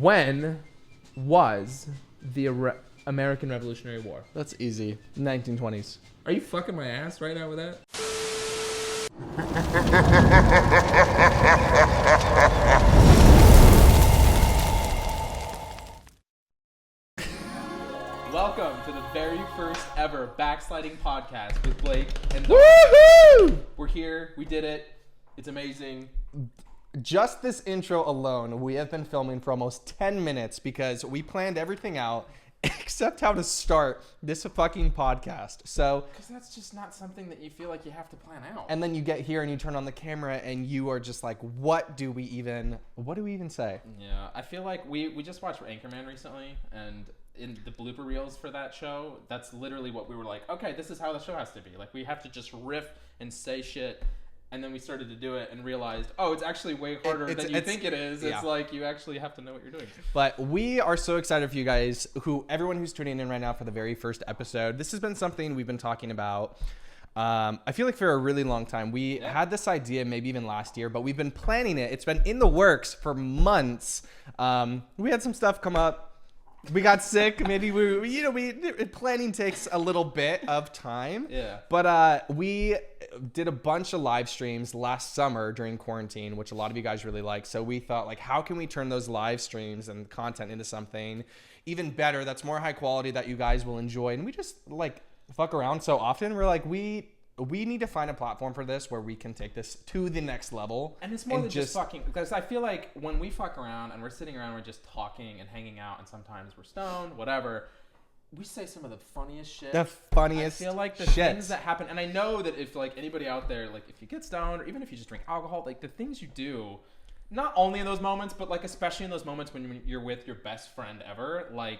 When was the American Revolutionary War? That's easy. 1920s. Are you fucking my ass right now with that? Welcome to the very first ever Backsliding podcast with Blake and Doug. Woohoo! We're here. We did it. It's amazing. Just this intro alone, we have been filming for almost 10 minutes because we planned everything out except how to start this fucking podcast. So, Because that's just not something that you feel like you have to plan out. and then you get here and you turn on the camera and you are just like, what do we even say? Yeah, I feel like we just watched Anchorman recently, and in the blooper reels for that show, that's literally what we were like, okay, this is how the show has to be. Like, we have to just riff and say shit. And then we started to do it and realized, oh, it's actually way harder than you think it is. Yeah. It's like you actually have to know what you're doing. But we are so excited for you guys, everyone who's tuning in right now for the very first episode. This has been something we've been talking about, I feel like for a really long time. We had this idea maybe even last year, but we've been planning it. It's been in the works for months. We had some stuff come up. We got sick. Maybe planning takes a little bit of time. Yeah. But we did a bunch of live streams last summer during quarantine, which a lot of you guys really like. So we thought, like, how can we turn those live streams and content into something even better that's more high quality that you guys will enjoy? And we just like fuck around so often. We're like, we need to find a platform for this where we can take this to the next level. And it's more than just fucking, because I feel like when we fuck around and we're sitting around, we're just talking and hanging out, and sometimes we're stoned, whatever. We say some of the funniest shit. The funniest I feel like the shit. things that happen, and I know that if like anybody out there, like if you get stoned or even if you just drink alcohol, like the things you do, not only in those moments, but like especially in those moments when you're with your best friend ever, like,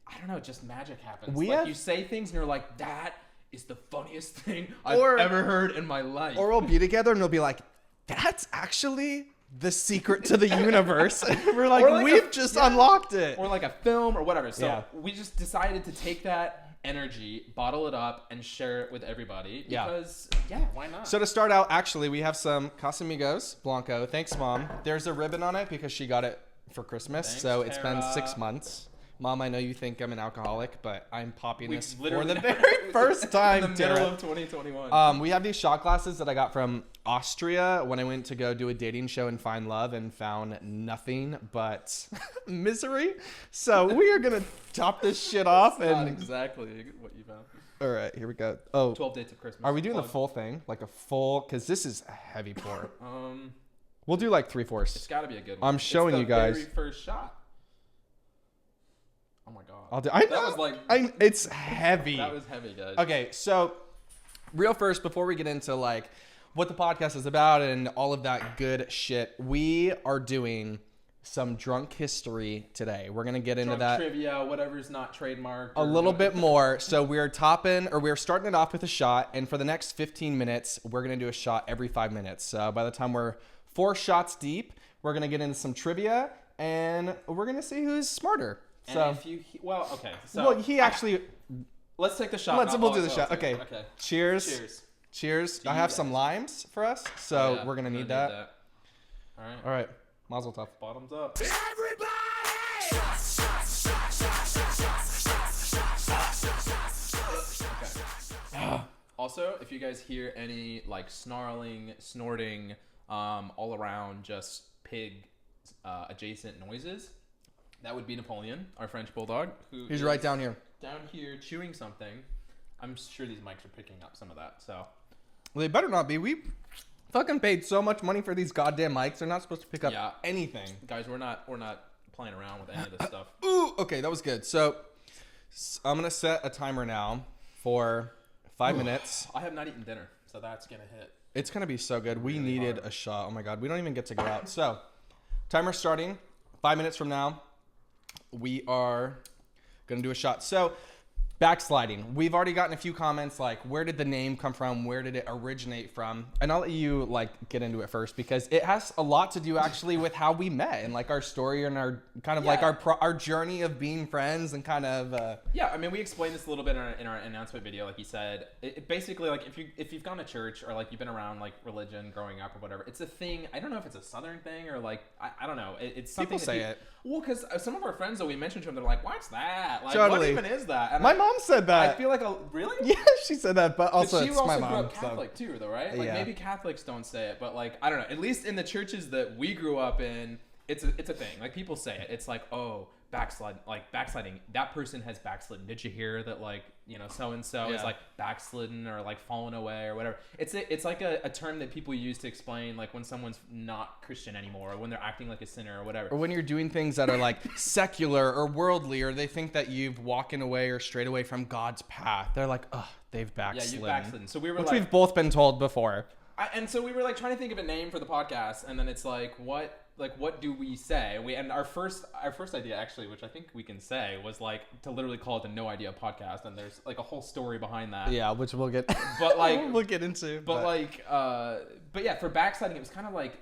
I don't know, just magic happens. You say things and you're like, that is the funniest thing I've ever heard in my life. Or we'll be together and we'll be like, that's actually the secret to the universe. We're like, we've just unlocked it. Or like a film or whatever. So we just decided to take that energy, bottle it up, and share it with everybody. Because, why not? So to start out, actually, we have some Casamigos Blanco. Thanks, Mom. There's a ribbon on it because she got it for Christmas. Thanks, so it's Tara. been 6 months. Mom, I know you think I'm an alcoholic, but I'm popping this for literally- the very first time. in the middle of 2021. We have these shot glasses that I got from Austria when I went to go do a dating show and find love and found nothing but misery. So we are going to top this shit off. That's not and exactly what you found. All right, here we go. Oh, 12 Dates of Christmas. are we doing the full thing? Like a full, because this is a heavy pour. We'll do like 3/4. It's got to be a good one. I'm showing you guys. It's the very first shot. Oh my god. It's heavy. That was heavy, guys. Okay, so real first, before we get into like what the podcast is about and all of that good shit, we are doing some drunk history today. We're gonna get into that trivia, whatever's not trademarked. a little bit more. So we're starting it off with a shot, and for the next 15 minutes, we're gonna do a shot every 5 minutes. So by the time we're 4 shots deep, we're gonna get into some trivia, and we're gonna see who's smarter. And so if you, okay. So let's take the shot. We'll do the shot. Okay. Okay. Cheers. I have some limes for us, so we're gonna need that. All right. Mazel tov. Bottoms up. Okay. Also, if you guys hear any like snarling, snorting, all around just pig adjacent noises, that would be Napoleon, our French bulldog, He's right down here. Down here chewing something. I'm sure these mics are picking up some of that. So Well, they better not be. We fucking paid so much money for these goddamn mics. They're not supposed to pick up anything. Guys, we're not playing around with any of this stuff. Ooh, okay, that was good. So I'm gonna set a timer now for 5 minutes. I have not eaten dinner, so that's gonna hit. It's gonna be so good. We needed a shot. Oh my god, we don't even get to go out. So timer starting 5 minutes from now. We are gonna do a shot. So Backsliding. We've already gotten a few comments like, where did the name come from? Where did it originate from? And I'll let you like get into it first because it has a lot to do actually with how we met and like our story and our kind of like our journey of being friends and kind of. Yeah, I mean, we explained this a little bit in our announcement video. Like you said, it basically like if you've gone to church or like you've been around like religion growing up or whatever, it's a thing. I don't know if it's a Southern thing or like I don't know. It's something people say it. Well, because some of our friends that we mentioned to them, they're like, "What's that? Like, Totally. what even is that?" And My mom said that. I feel like really. Yeah, she said that, but also But she it's also my grew mom. up Catholic too, though, right? Like Yeah. maybe Catholics don't say it, but like I don't know. At least in the churches that we grew up in, it's a thing. Like people say it. It's like, oh, backsliding. That person has backslidden. Did you hear that? Like, you know, so and so is like backslidden or like fallen away or whatever. It's like a term that people use to explain like when someone's not Christian anymore, or when they're acting like a sinner or whatever. Or when you're doing things that are like secular or worldly, or they think that you've walking away or strayed away from God's path. They're like, oh, they've backslidden. Yeah, you backslidden. So we were Which we've both been told before. And so we were like trying to think of a name for the podcast, and then it's like, what do we say? And our first idea actually, which I think we can say, was like to literally call it the No Idea Podcast, and there's like a whole story behind that. Yeah, which we'll get. But like we'll get into. But yeah, for backsliding, it was kind of like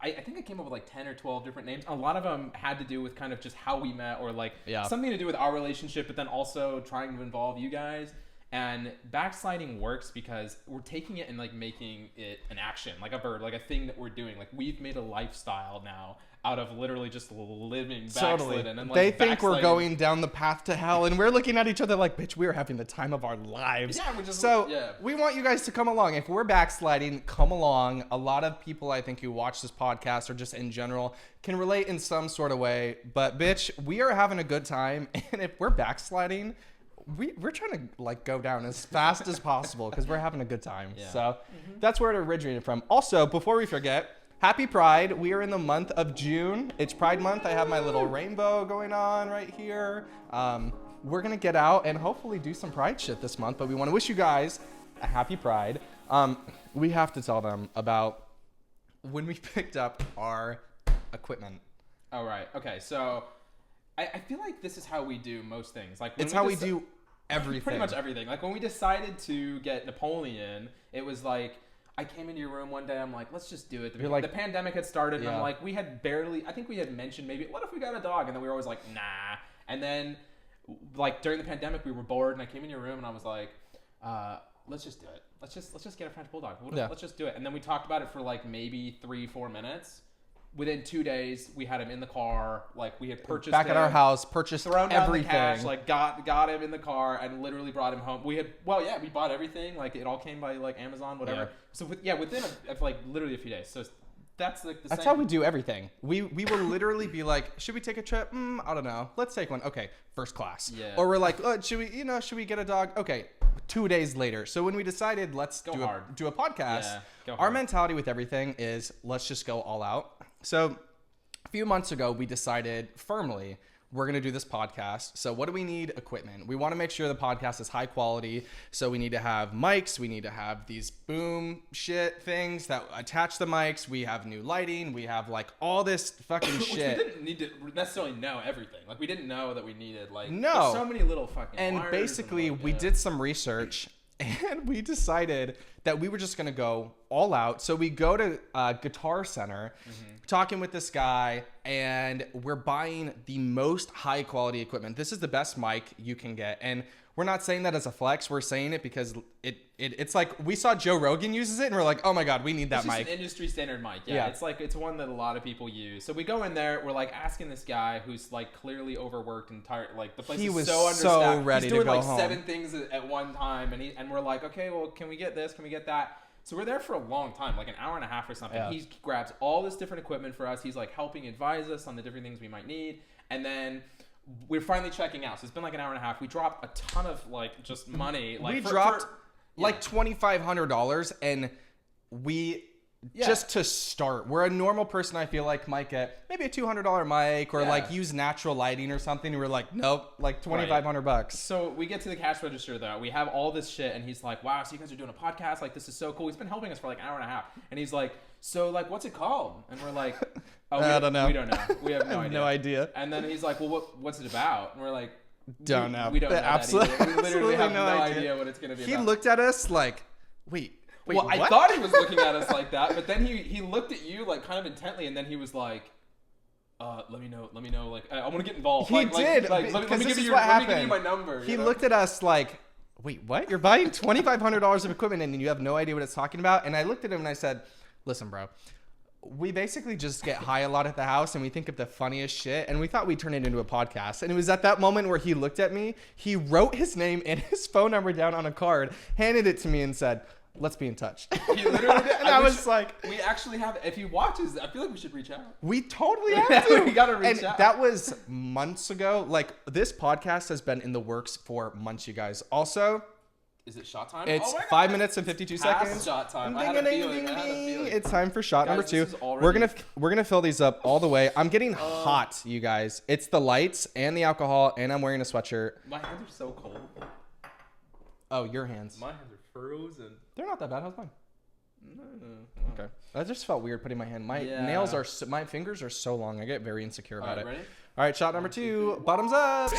I think I came up with like 10 or 12 different names. A lot of them had to do with kind of just how we met, or like something to do with our relationship, but then also trying to involve you guys. And backsliding works because we're taking it and like making it an action, like a verb, like a thing that we're doing. Like we've made a lifestyle now out of literally just living backslidden. And like they think we're going down the path to hell, and we're looking at each other like, bitch, we are having the time of our lives. Yeah, we want you guys to come along. If we're backsliding, come along. A lot of people I think who watch this podcast, or just in general, can relate in some sort of way. But bitch, we are having a good time, and if we're backsliding, we're trying to like go down as fast as possible because we're having a good time. Yeah. So that's where it originated from. Also, before we forget, happy Pride. We are in the month of June. It's Pride month. I have my little rainbow going on right here. We're going to get out and hopefully do some Pride shit this month, but we want to wish you guys a happy Pride. We have to tell them about when we picked up our equipment. Oh, right. Okay. So I feel like this is how we do most things. Like it's how we do everything. Pretty much everything. Like when we decided to get Napoleon, it was like I came into your room one day. I'm like, let's just do it. The pandemic had started, and I'm like, we had barely. I think we had mentioned maybe, what if we got a dog? And then we were always like, nah. And then, like during the pandemic, we were bored, and I came in your room, and I was like, let's just do it. Let's just get a French bulldog. Let's just do it. And then we talked about it for like maybe 3-4 minutes. Within 2 days, we had him in the car. Like we had purchased back him, at our house, purchased thrown down everything. The cash, like got him in the car and literally brought him home. We bought everything. Like it all came by like Amazon, whatever. Yeah. So within like literally a few days. So that's like that's how we do everything. We will literally be like, should we take a trip? I don't know. Let's take one. Okay, first class. Yeah. Or we're like, should we get a dog? Okay, 2 days later. So when we decided let's do a podcast, our mentality with everything is let's just go all out. So a few months ago, we decided firmly we're going to do this podcast. So what do we need? Equipment. We want to make sure the podcast is high quality. So we need to have mics. We need to have these boom shit things that attach the mics. We have new lighting. We have like all this fucking shit. We didn't need to necessarily know everything. Like we didn't know that we needed like no. so many little fucking and wires basically and we did some research. And we decided that we were just going to go all out. So we go to Guitar Center, talking with this guy, and we're buying the most high quality equipment. This is the best mic you can get. And we're not saying that as a flex. We're saying it because it's like we saw Joe Rogan uses it and we're like, oh my God, we need that mic. It's an industry standard mic. Yeah. It's one that a lot of people use. So we go in there, we're like asking this guy who's like clearly overworked and tired. Like the place is so understaffed. So ready He's doing to go like home. 7 things at one time, and we're like, okay, well, can we get this? Can we get that? So we're there for a long time, like an hour and a half or something. Yeah. He grabs all this different equipment for us. He's like helping advise us on the different things we might need, and then we're finally checking out. So it's been like an hour and a half. We dropped a ton of like just money. Like we dropped like $2,500, and we just to start. We're a normal person. I feel like might get maybe a $200 mic or like use natural lighting or something. And we're like, nope, like $2,500. So we get to the cash register though. We have all this shit, and he's like, wow, so you guys are doing a podcast? Like this is so cool. He's been helping us for like an hour and a half, and he's like, so like what's it called? And we're like, I don't know. We don't know. We have no idea. No idea. And then he's like, well, what's it about? And we're like, don't know. We don't know absolutely, that either. We literally have no idea what it's going to be He about. looked at us like, wait, well, what? I thought he was looking at us like that, but then he looked at you like kind of intently, and then he was like, let me know, like I want to get involved. He did. Let me give you my number. He looked at us like, wait, what? You're buying $2,500 of equipment and you have no idea what it's talking about? And I looked at him and I said, listen, bro, we basically just get high a lot at the house and we think of the funniest shit. And we thought we'd turn it into a podcast. And it was at that moment where he looked at me, he wrote his name and his phone number down on a card, handed it to me and said, let's be in touch. He literally did. And I was like, we actually have, if he watches, I feel like we should reach out. we totally have to. We gotta reach out. That was months ago. Like, this podcast has been in the works for months, you guys. Also, is it shot time? it's Oh my God. 5 minutes and 52 Past seconds. shot time. Ding, I had a ding, feeling. ding, I had a ding. feeling. It's time for shot Guys, number 2. this is already- We're gonna fill these up all the way. I'm getting hot, you guys. It's the lights and the alcohol, and I'm wearing a sweatshirt. My hands are so cold. Oh, your hands. My hands are frozen. They're not that bad. How's mine? No. Okay. That just felt weird putting my hand. My Yeah. nails are. My fingers are so long. I get very insecure about it. Ready? All right, shot number 2. Bottoms up.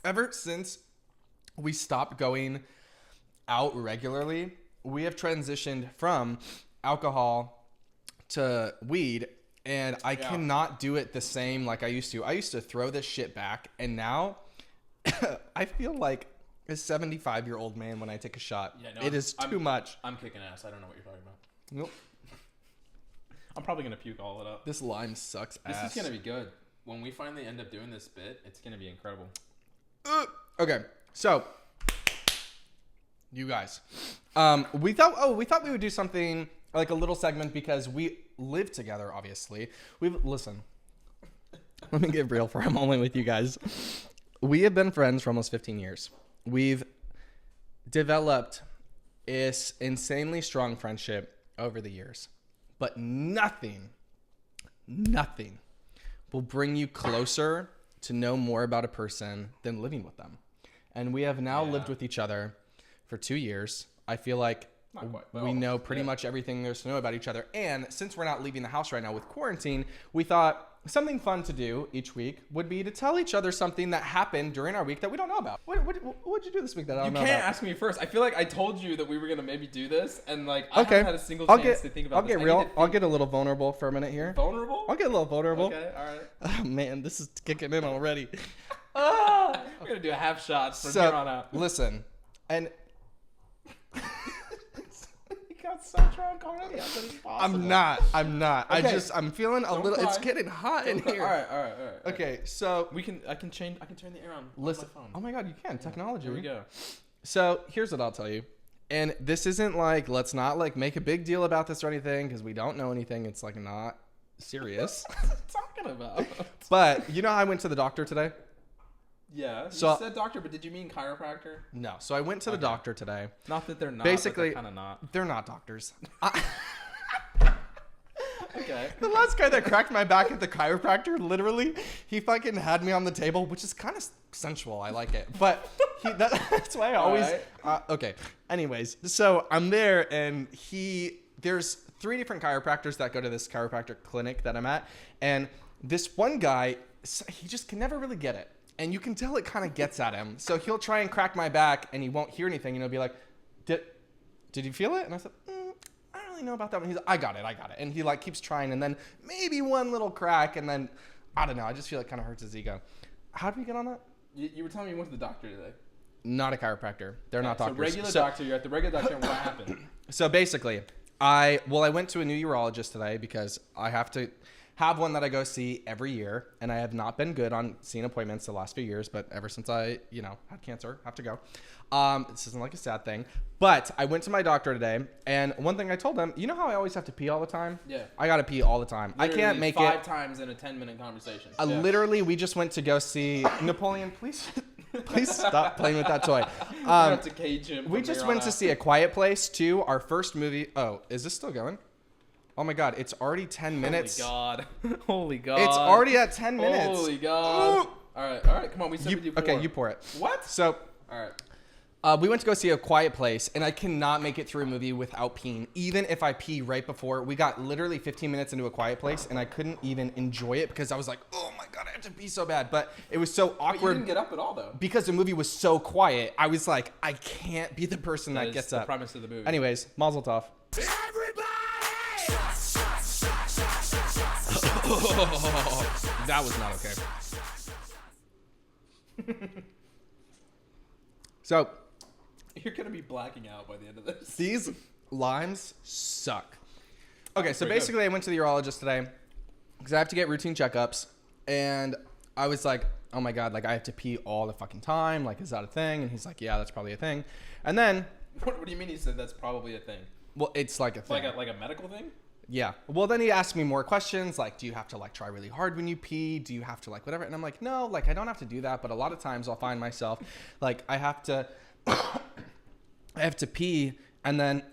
Ever since we stopped going out regularly, we have transitioned from alcohol to weed, and I cannot do it the same like I used to. I used to throw this shit back, and now I feel like a 75-year-old man when I take a shot. Yeah, no, it is too much. I'm kicking ass. I don't know what you're talking about. Nope. I'm probably gonna puke all it up. This lime sucks This ass. is gonna be good. When we finally end up doing this bit, it's gonna be incredible. Okay, so you guys, we thought we would do something like a little segment because we live together. Obviously, listen. Let me get real for a moment with you guys. We have been friends for almost 15 years. We've developed this insanely strong friendship over the years, but nothing will bring you closer to know more about a person than living with them. And we have now lived with each other for 2 years. I feel like Not quite, but we almost. know pretty much everything there's to know about each other. And since we're not leaving the house right now with quarantine, we thought something fun to do each week would be to tell each other something that happened during our week that we don't know about. What'd you do this week that I don't know You about? can't ask me first. I feel like I told you that we were gonna maybe do this, and like I Okay. haven't had a single I'll chance get, to think about I'll this. get I need real. to I'll think- get a little vulnerable for a minute here. vulnerable. I'll get a little vulnerable. Okay, all right. Oh man, this is kicking in already. We're gonna do a half shots from here on out. Listen, and You got so drunk already. I said it's possible. I'm not. Okay. I'm feeling a Don't little. It's cry. getting hot in All here. right. Okay, so I can turn the air on. listen. On my phone. Oh my God, you can technology. Here we go. So here's what I'll tell you. And this isn't like, let's not like make a big deal about this or anything because we don't know anything. It's like not serious. What are you talking about? But you know how I went to the doctor today? Yeah. So- You said doctor, but did you mean chiropractor? No. So I went to the doctor today. Not that they're not. Basically- kind of not. They're not doctors. Okay. The last guy that cracked my back at the chiropractor, literally, he fucking had me on the table, which is kind of sensual. I like it. But that's why I always... okay. Anyways, so I'm there, and there's 3 different chiropractors that go to this chiropractic clinic that I'm at. And this one guy, he just can never really get it. And you can tell it kind of gets at him. So he'll try and crack my back, and he won't hear anything. And he'll be like, did you feel it? And I said, I don't really know about that one. He's like, I got it. And he like keeps trying, and then maybe one little crack, and then I don't know. I just feel it kind of hurts his ego. How did we get on that? You were telling me you went to the doctor today. Not a chiropractor. They're not So doctors. regular doctor. You're at the regular doctor, and what happened? So basically, I went to a new urologist today because I have to have one that I go see every year, and I have not been good on seeing appointments the last few years, but ever since I, had cancer, have to go. This isn't like a sad thing, but I went to my doctor today, and one thing I told him, you know how I always have to pee all the time? Yeah. I got to pee all the time. I can't make five it. times in a 10-minute conversation. Literally, we just went to go see Napoleon. Please stop playing with that toy. You have to cage him. We just went to see A Quiet Place 2, our first movie. Oh, is this still going? Oh my God, it's already 10 minutes. Holy God. It's already at 10 minutes. Holy God. All right, come on. We said you pour. Okay, you pour it. What? So, All right. we went to go see A Quiet Place, and I cannot make it through a movie without peeing. Even if I pee right before, we got literally 15 minutes into A Quiet Place, and I couldn't even enjoy it because I was like, oh my God, I have to pee so bad. But it was so awkward. But you didn't get up at all, though. Because the movie was so quiet, I was like, I can't be the person that is gets the up. premise of the movie. Anyways, Mazel Tov. That was not okay. So, You're gonna be blacking out by the end of this. These limes suck. Okay, so Pretty basically I went to the urologist today because I have to get routine checkups, and I was like, oh my God, like I have to pee all the fucking time. Like, is that a thing? And he's like, yeah, that's probably a thing. And then, What do you mean he said that's probably a thing? well, it's like a thing. Like a medical thing? Yeah. Well, then he asked me more questions, like, do you have to like try really hard when you pee? Do you have to like whatever? And I'm like, no, like I don't have to do that. But a lot of times I'll find myself like I have to pee, and then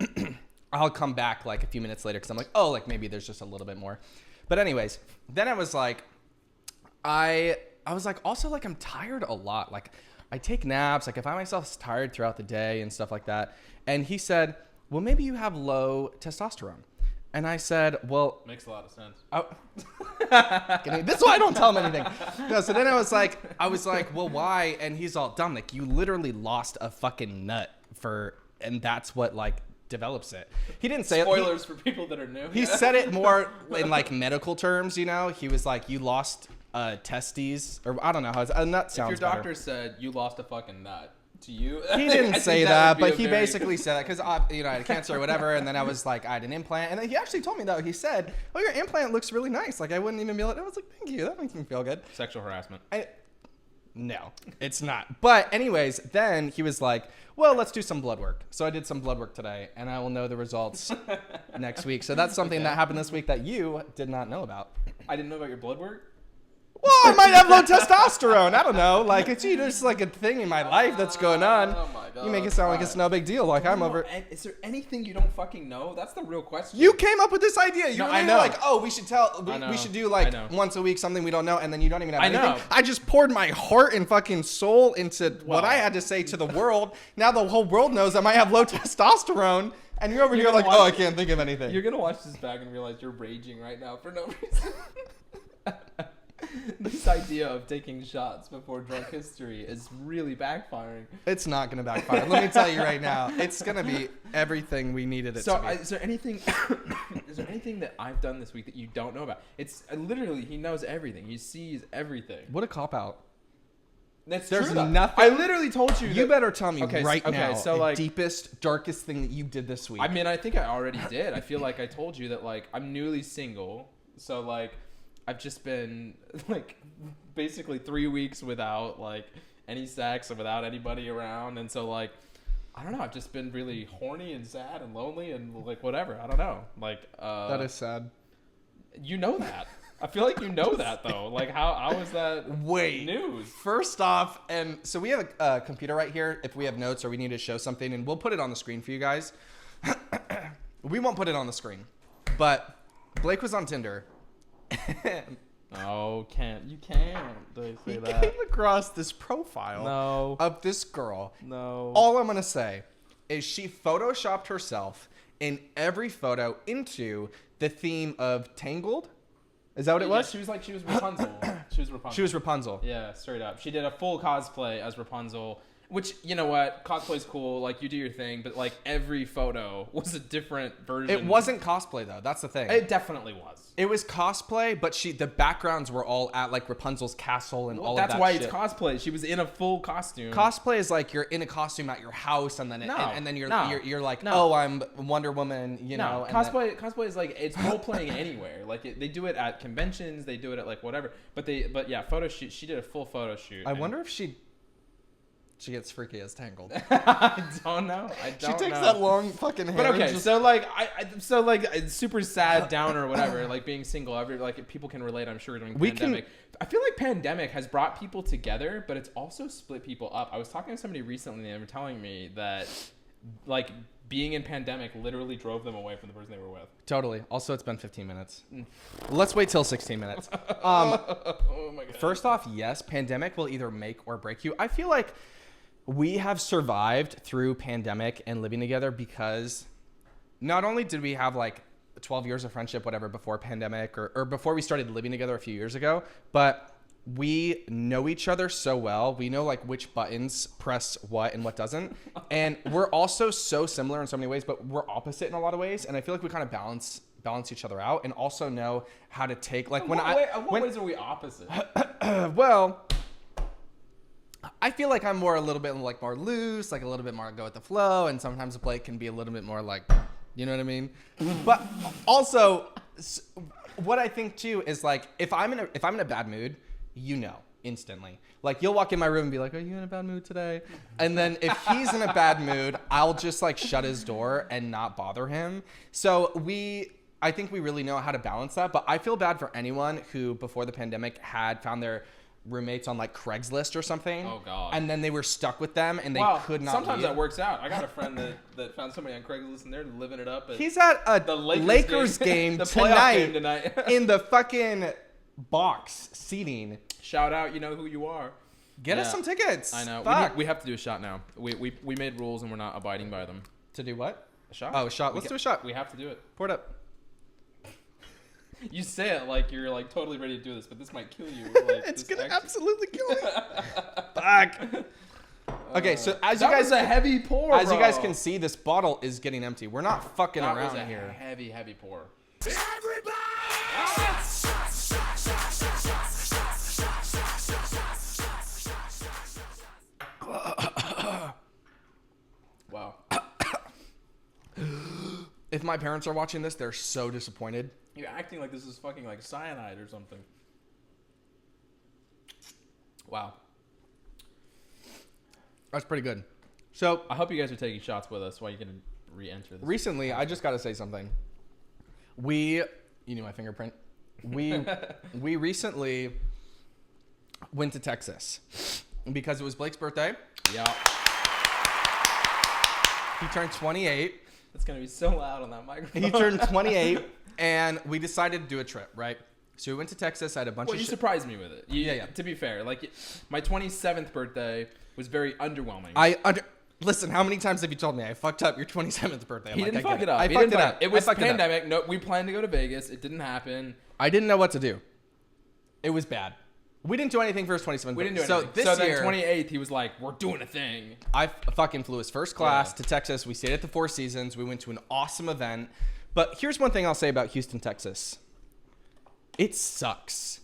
I'll come back like a few minutes later because I'm like, oh, like maybe there's just a little bit more. But anyways, then I was like, I was like, also like I'm tired a lot. Like I take naps. Like I find myself tired throughout the day and stuff like that. And he said, well, maybe you have low testosterone. And I said, well, Makes a lot of sense. this is why I don't tell him anything. No, so then I was like, well, why? And he's all, Dominic, you literally lost a fucking nut and that's what like develops it. He didn't say Spoilers for people that are new. He said it more in like medical terms, you know. He was like, you lost testes, or I don't know how a nut sounds. If your doctor better. said you lost a fucking nut to you, He didn't say that, but he very... basically said that because I had cancer or whatever, and then I was like, I had an implant, and then he actually told me though. He said, "Oh, your implant looks really nice. Like I wouldn't even be able." I was like, "Thank you. That makes me feel good." Sexual harassment. No, it's not. But anyways, then he was like, well, let's do some blood work. So I did some blood work today, and I will know the results next week. So that's something that happened this week that you did not know about. I didn't know about your blood work? Well, I might have low testosterone. I don't know. Like, it's just like a thing in my life that's going on. Oh my God. You make it sound like it's no big deal. Like, I'm over. Is there anything you don't fucking know? That's the real question. You came up with this idea. You were I know. like, oh, we should we should do like once a week something we don't know, and then you don't even have anything. know. I just poured my heart and fucking soul into what I had to say to the world. Now the whole world knows I might have low testosterone, and you're over here like, oh, I can't think of anything. You're gonna watch this back and realize you're raging right now for no reason. This idea of taking shots before drunk history is really backfiring. It's not going to backfire. Let me tell you right now. It's going to be everything we needed it to be. Is there anything that I've done this week that you don't know about? It's literally, he knows everything. He sees everything. What a cop-out. There's true, nothing. I literally told you. You better tell me now so the like, deepest, darkest thing that you did this week. I mean, I think I already did. I feel like I told you that like I'm newly single. So like I've just been like basically 3 weeks without like any sex or without anybody around, and so like I don't know, I've just been really horny and sad and lonely and like whatever. I don't know. Like that is sad. You know that. I feel like you know that though. Like how is that news? First off, and so we have a computer right here if we have notes or we need to show something, and we'll put it on the screen for you guys. We won't put it on the screen, but Blake was on Tinder. Oh, you can't. They say that. Came across this profile of this girl. No. All I'm gonna say is she photoshopped herself in every photo into the theme of Tangled. Is that what it was? She was Rapunzel. She was Rapunzel. Yeah, straight up. She did a full cosplay as Rapunzel. Which, you know what, cosplay's cool, like, you do your thing, but, like, every photo was a different version. It wasn't cosplay, though. That's the thing. It definitely was. It was cosplay, but the backgrounds were all at, like, Rapunzel's castle and all of that shit. That's why it's cosplay. She was in a full costume. Cosplay is, like, you're in a costume at your house, and then you're like, oh, I'm Wonder Woman, you know. Cosplay is, like, it's role-playing anywhere. Like, they do it at conventions, they do it at, like, whatever. But yeah, photo shoot, she did a full photo shoot. I wonder if she gets freaky as Tangled. I don't know. She takes that long fucking hair. But okay, so like, so like, it's super sad downer or whatever. Like being single, like people can relate. I'm sure during pandemic. I feel like pandemic has brought people together, but it's also split people up. I was talking to somebody recently, and they were telling me that like being in pandemic literally drove them away from the person they were with. Totally. Also, it's been 15 minutes. Let's wait till 16 minutes. Oh my God. First off, yes, pandemic will either make or break you. I feel like we have survived through pandemic and living together because not only did we have like 12 years of friendship, whatever, before pandemic or before we started living together a few years ago, but we know each other so well. We know like which buttons press what and what doesn't. And we're also so similar in so many ways, but we're opposite in a lot of ways. And I feel like we kind of balance each other out and also know how to take like what ways are we opposite? Well, I feel like I'm more a little bit like more loose, like a little bit more go with the flow, and sometimes Blake can be a little bit more like, you know what I mean? But also, what I think too is like if I'm in a bad mood, you know instantly. Like you'll walk in my room and be like, "Are you in a bad mood today?" And then if he's in a bad mood, I'll just like shut his door and not bother him. So I think we really know how to balance that. But I feel bad for anyone who before the pandemic had found their roommates on like Craigslist or something. Oh God. And then they were stuck with them and they could not sometimes leave. that works out. I got a friend that found somebody on Craigslist and they're living it up. He's at a Lakers game the playoff game tonight in the fucking box seating. Shout out, you know who you are. Get us some tickets. I know. Fuck. We have to do a shot now. We made rules and we're not abiding by them. To do what? A shot? Oh, a shot. Let's do a shot. We have to do it. Pour it up. You say it like you're like totally ready to do this, but this might kill you. Like, it's gonna absolutely kill me. Fuck. Okay, so as you guys, was a heavy pour. As you guys can see, this bottle is getting empty. We're not fucking that around was a here. Heavy pour. Wow. If my parents are watching this, they're so disappointed. You're acting like this is fucking like cyanide or something. Wow. That's pretty good. So I hope you guys are taking shots with us while you're gonna re-enter this. Recently, I just got to say something. You knew my fingerprint. We recently went to Texas because it was Blake's birthday. Yeah. He turned 28. It's gonna be so loud on that microphone. He turned 28, and we decided to do a trip, right? So we went to Texas. I had a bunch of you surprised me with it. Yeah. To be fair, like my 27th birthday was very underwhelming. Listen, how many times have you told me I fucked up your 27th birthday? He didn't fuck it up. I fucked it up. It was pandemic. No, we planned to go to Vegas. It didn't happen. I didn't know what to do. It was bad. We didn't do anything for his 27th. We didn't do anything. So then 28th, he was like, "We're doing a thing." I fucking flew his first class to Texas. We stayed at the Four Seasons. We went to an awesome event. But here's one thing I'll say about Houston, Texas. It sucks.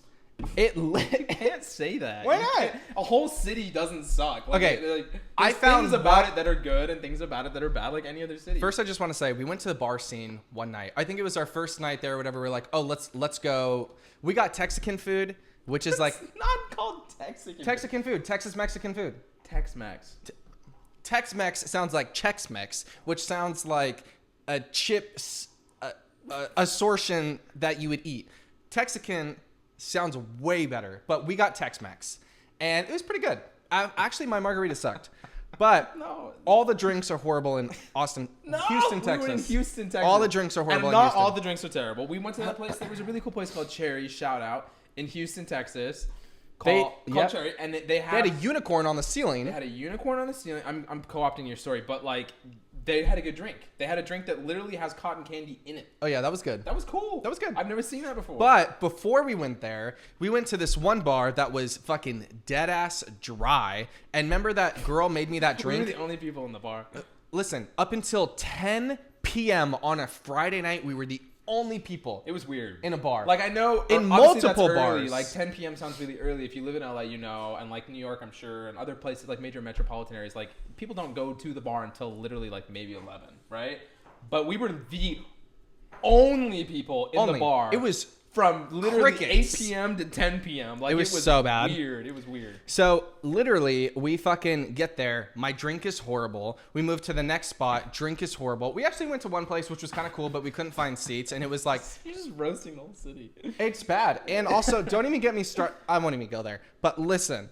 You can't say that. Why not? A whole city doesn't suck. Like, Okay. I found things about it that are good and things about it that are bad, like any other city. First, I just want to say we went to the bar scene one night. I think it was our first night there or whatever. We're like, oh, let's go. We got Texican food, which is like not called Texican. Texican food, Texas Mexican food. Tex-Mex. Tex-Mex sounds like Chex-Mex, which sounds like a chips assortion that you would eat. Texican sounds way better, but we got Tex-Mex, and it was pretty good. Actually, my margarita sucked, but all the drinks are horrible in Houston, Texas. We were in Houston, Texas. All the drinks are horrible and in not Houston. all the drinks are terrible. We went to that place. There was a really cool place called Cherry. Shout out in Houston, Texas. Called Cherry, and they had a unicorn on the ceiling. They had a unicorn on the ceiling. I'm co-opting your story, but like they had a good drink. They had a drink that literally has cotton candy in it. Oh yeah, that was good. That was cool. That was good. I've never seen that before. But before we went there, we went to this one bar that was fucking dead ass dry. And remember that girl made me that drink? We were the only people in the bar. Listen, up until 10 p.m. on a Friday night, we were the only people. It was weird. In a bar. Like I know in multiple bars. Like 10 p.m. sounds really early. If you live in LA, you know, and like New York, I'm sure, and other places like major metropolitan areas, like people don't go to the bar until literally like maybe 11, right? But we were the only people in the bar. It was from literally crickets. 8 p.m. to 10 p.m. Like it was so bad. Weird. It was weird. So literally, we fucking get there. My drink is horrible. We move to the next spot. Drink is horrible. We actually went to one place which was kind of cool, but we couldn't find seats, and it was like you're just roasting the whole city. It's bad. And also, don't even get me started. I won't even go there. But listen,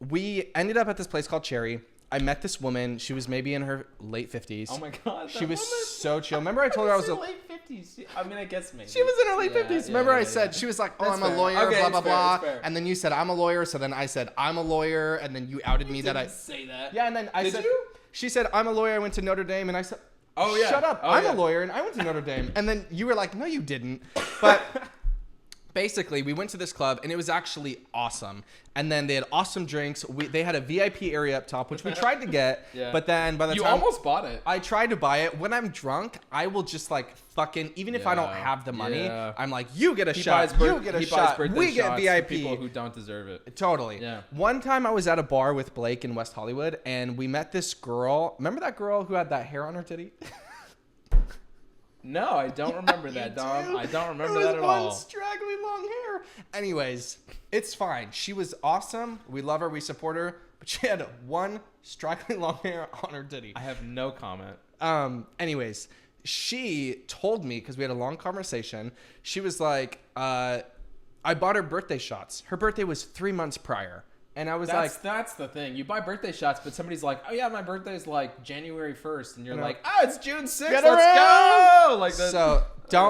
we ended up at this place called Cherry. I met this woman. She was maybe in her late 50s. Oh my god. She was so chill. Remember I told her I was a late 50s. I mean, I guess maybe. She was in her late 50s. Remember I said she was like, "Oh, I'm a lawyer, okay, blah blah blah." Fair. And then you said, "I'm a lawyer." So then I said, "I'm a lawyer," and then you outed me that I say that. Yeah, and then I said, you? She said, "I'm a lawyer. I went to Notre Dame," and I said, "Oh yeah, shut up. Oh, I'm yeah. a lawyer, and I went to Notre Dame." And then you were like, "No, you didn't." But basically, we went to this club, and it was actually awesome. And then they had awesome drinks. They had a VIP area up top, which we tried to get. Yeah. But then by the You time almost bought it. I tried to buy it, when I'm drunk, I will just like fucking, even if I don't have the money, I'm like, you get a shot, you get a shot, we get VIP. People who don't deserve it. Totally. Yeah. One time I was at a bar with Blake in West Hollywood, and we met this girl. Remember that girl who had that hair on her titty? No, I don't remember that, Dom. I don't remember It that at was one all. straggly long hair. Anyways, it's fine. She was awesome. We love her. We support her. But she had one straggly long hair on her titty. I have no comment. Anyways, she told me, because we had a long conversation, she was like, I bought her birthday shots. Her birthday was 3 months prior. And I was that's the thing. You buy birthday shots, but somebody's like, oh yeah, my birthday's like January 1st. And you're like, oh, it's June 6th. Let's go. Like that. So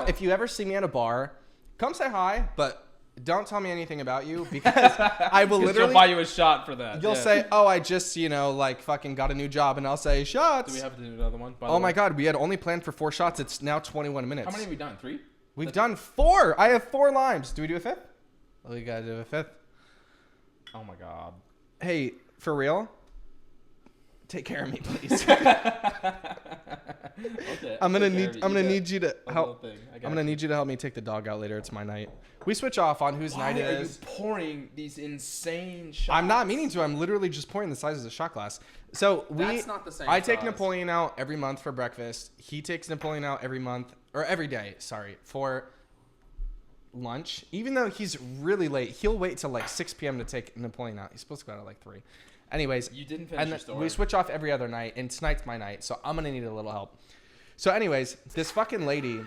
if you ever see me at a bar, come say hi, but don't tell me anything about you, because I will literally she'll buy you a shot for that. You'll say, oh, I just, like fucking got a new job, and I'll say shots. Do we have to do another one? Oh my God, we had only planned for 4 shots. It's now 21 minutes. How many have we done? 3? We've done 4. I have 4 limes. Do we do a 5th? Oh, we gotta do a 5th. Oh my God. Hey, for real? Take care of me, please. Okay. I'm gonna need you to help. I'm gonna need you to help me take the dog out later. It's my night. We switch off on whose night it Why are you is. pouring these insane shots? I'm not meaning to. I'm literally just pouring the size of the shot glass. So That's not the same I take size. Napoleon out every month for breakfast. He takes Napoleon out every month or every day. Sorry, for lunch. Even though he's really late, he'll wait till like 6 p.m. to take Napoleon out. He's supposed to go out at like 3. Anyways, You didn't finish and your then story. we switch off every other night, and tonight's my night, so I'm gonna need a little help. So anyways, this fucking lady,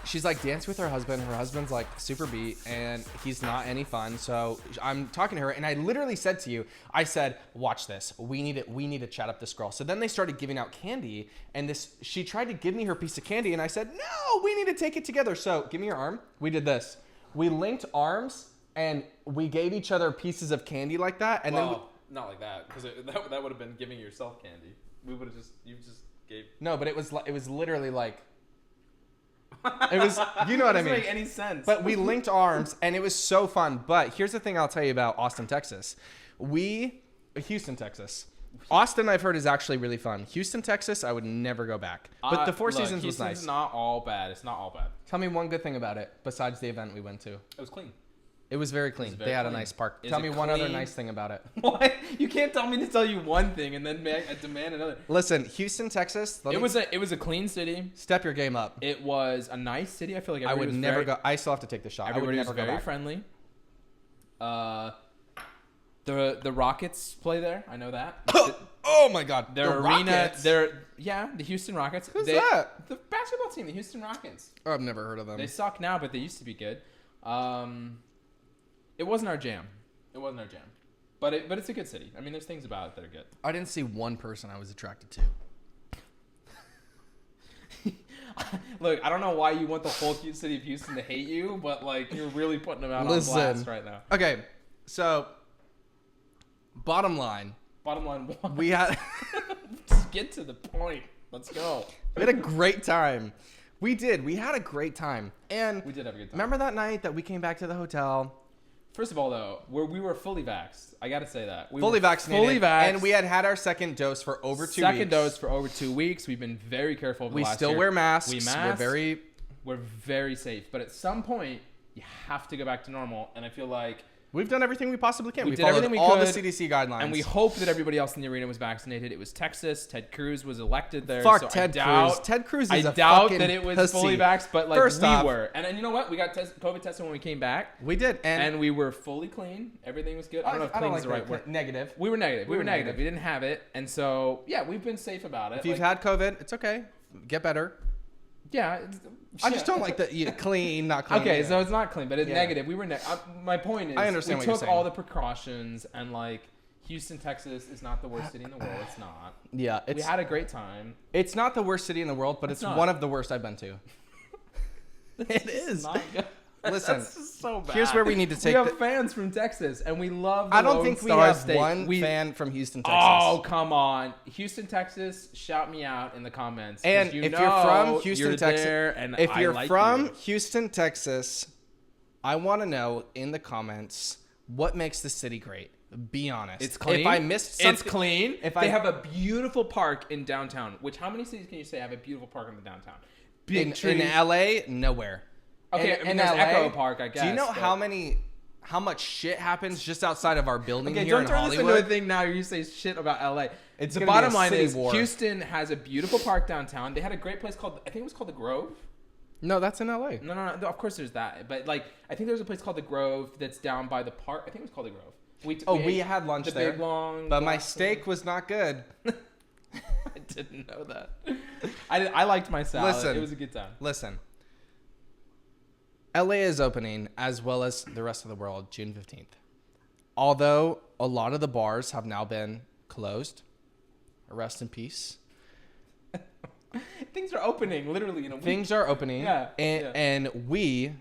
she's like dancing with her husband. Her husband's like super beat, and he's not any fun. So I'm talking to her, and I literally said to you, I said, watch this. We need to chat up this girl. So then they started giving out candy, and she tried to give me her piece of candy, and I said, no, we need to take it together. So give me your arm. We did this. We linked arms, and we gave each other pieces of candy like that, and then. Not like that, because that would have been giving yourself candy. You just gave. No, but it was literally like. It was, you know what I mean? Doesn't make any sense. But we linked arms, and it was so fun. But here's the thing I'll tell you about Austin, Texas. Houston, Texas. Austin, I've heard, is actually really fun. Houston, Texas, I would never go back. But the Four Seasons was nice. Houston's not all bad. It's not all bad. Tell me one good thing about it besides the event we went to. It was clean. It was very clean. They had a nice park. Tell me one other nice thing about it. What? You can't tell me to tell you one thing and then demand another. Listen, Houston, Texas. It was a clean city. Step your game up. It was a nice city. I feel like I would never go. I still have to take the shot. Everybody was go very back. friendly. The Rockets play there. I know that. Oh my God. Their the arena. Rockets? The Houston Rockets. Who's that? The basketball team, the Houston Rockets. Oh, I've never heard of them. They suck now, but they used to be good. It wasn't our jam. But it's a good city. I mean, there's things about it that are good. I didn't see one person I was attracted to. Look, I don't know why you want the whole city of Houston to hate you, but like you're really putting them out on blast right now. Okay, so bottom line, one. we had Just get to the point. Let's go. we had a great time. We did. We had a great time, and We did have a good time. remember that night that we came back to the hotel. First of all, though, we were fully vaxxed. I got to say that. We Fully were vaccinated. Fully vaxxed. And we had our second dose for over 2 weeks. Second dose for over 2 weeks. We've been very careful over the We last still year. wear masks. We mask. We're We're very safe. But at some point, you have to go back to normal. And I feel like We've done everything we possibly can. We We did followed everything we all the could, CDC guidelines. And we hope that everybody else in the arena was vaccinated. It was Texas. Ted Cruz was elected there. Fuck so Ted Cruz. Ted Cruz is I a doubt fucking that it was pussy. fully vaxxed, but like First we off, were. And you know what? We got COVID tested when we came back. We did. And we were fully clean. Everything was good. I don't know if clean is the right word. Negative. We were negative. We were negative. We didn't have it. And so, yeah, we've been safe about it. If you've had COVID, it's okay. Get better. Yeah. I just don't like the clean, not clean. Okay, yeah. so it's not clean, but it's negative. We were my point is, I understand we what you're took saying. all the precautions, and like Houston, Texas is not the worst city in the world. It's not. Yeah, We had a great time. it's not the worst city in the world, but it's not. one of the worst I've been to. It is. Not good. Listen, That's just so bad. here's where we need to take We have fans from Texas, and we love. The I don't Lone think we Star have State. one fan from Houston, Texas. Oh, come on. Houston, Texas, shout me out in the comments. 'cause And if you're from Houston, you're Texas, there and if I you're like from you. Houston, Texas, I want to know in the comments what makes the city great. Be honest. It's clean. If I missed something, it's clean. They have a beautiful park in downtown. Which how many cities can you say have a beautiful park in the downtown? Big in LA, nowhere. Okay, in there's LA, Echo Park, I guess. Do you know how much shit happens just outside of our building here in Hollywood? Don't turn this into a thing now. You say shit about LA. The bottom line is Houston has a beautiful park downtown. They had a great place called, I think it was called the Grove. No, that's in LA. No. Of course there's that. But like, I think there's a place called the Grove that's down by the park. I think it was called the Grove. We had lunch there. Big, long but my steak was not good. I didn't know that. I liked my salad. Listen, it was a good time. Listen. LA is opening as well as the rest of the world June 15th. Although a lot of the bars have now been closed. Rest in peace. Things are opening literally in a week. Things are opening. Yeah. And we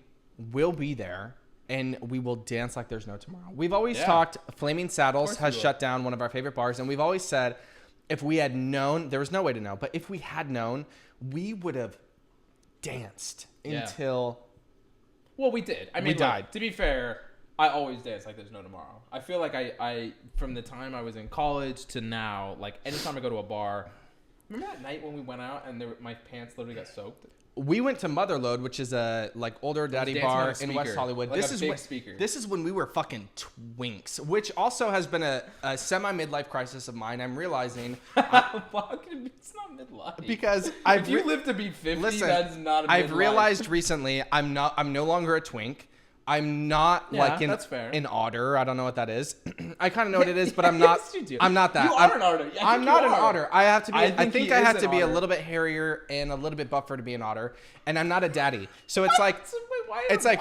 will be there. And we will dance like there's no tomorrow. We've always talked, Flaming Saddles has shut down one of our favorite bars. And we've always said, if we had known, there was no way to know. But if we had known, we would have danced until... Well, we did. I mean, we died. To be fair, I always dance like there's no tomorrow. I feel like I from the time I was in college to now, like anytime I go to a bar... Remember that night when we went out and my pants literally got soaked? We went to Motherlode, which is a like older daddy bar in West Hollywood. Like this is when we were fucking twinks, which also has been a semi midlife crisis of mine. I'm realizing it's not midlife because if you live to be 50, that's not a midlife. I've realized recently I'm no longer a twink. I'm not like an otter. I don't know what that is. I kind of know what it is, but I'm not. Yes, you do. I'm not that. You are an otter. I'm not an otter. I have to be. I think I have to be otter. a little bit hairier and a little bit buffer to be an otter, and I'm not a daddy. So it's like,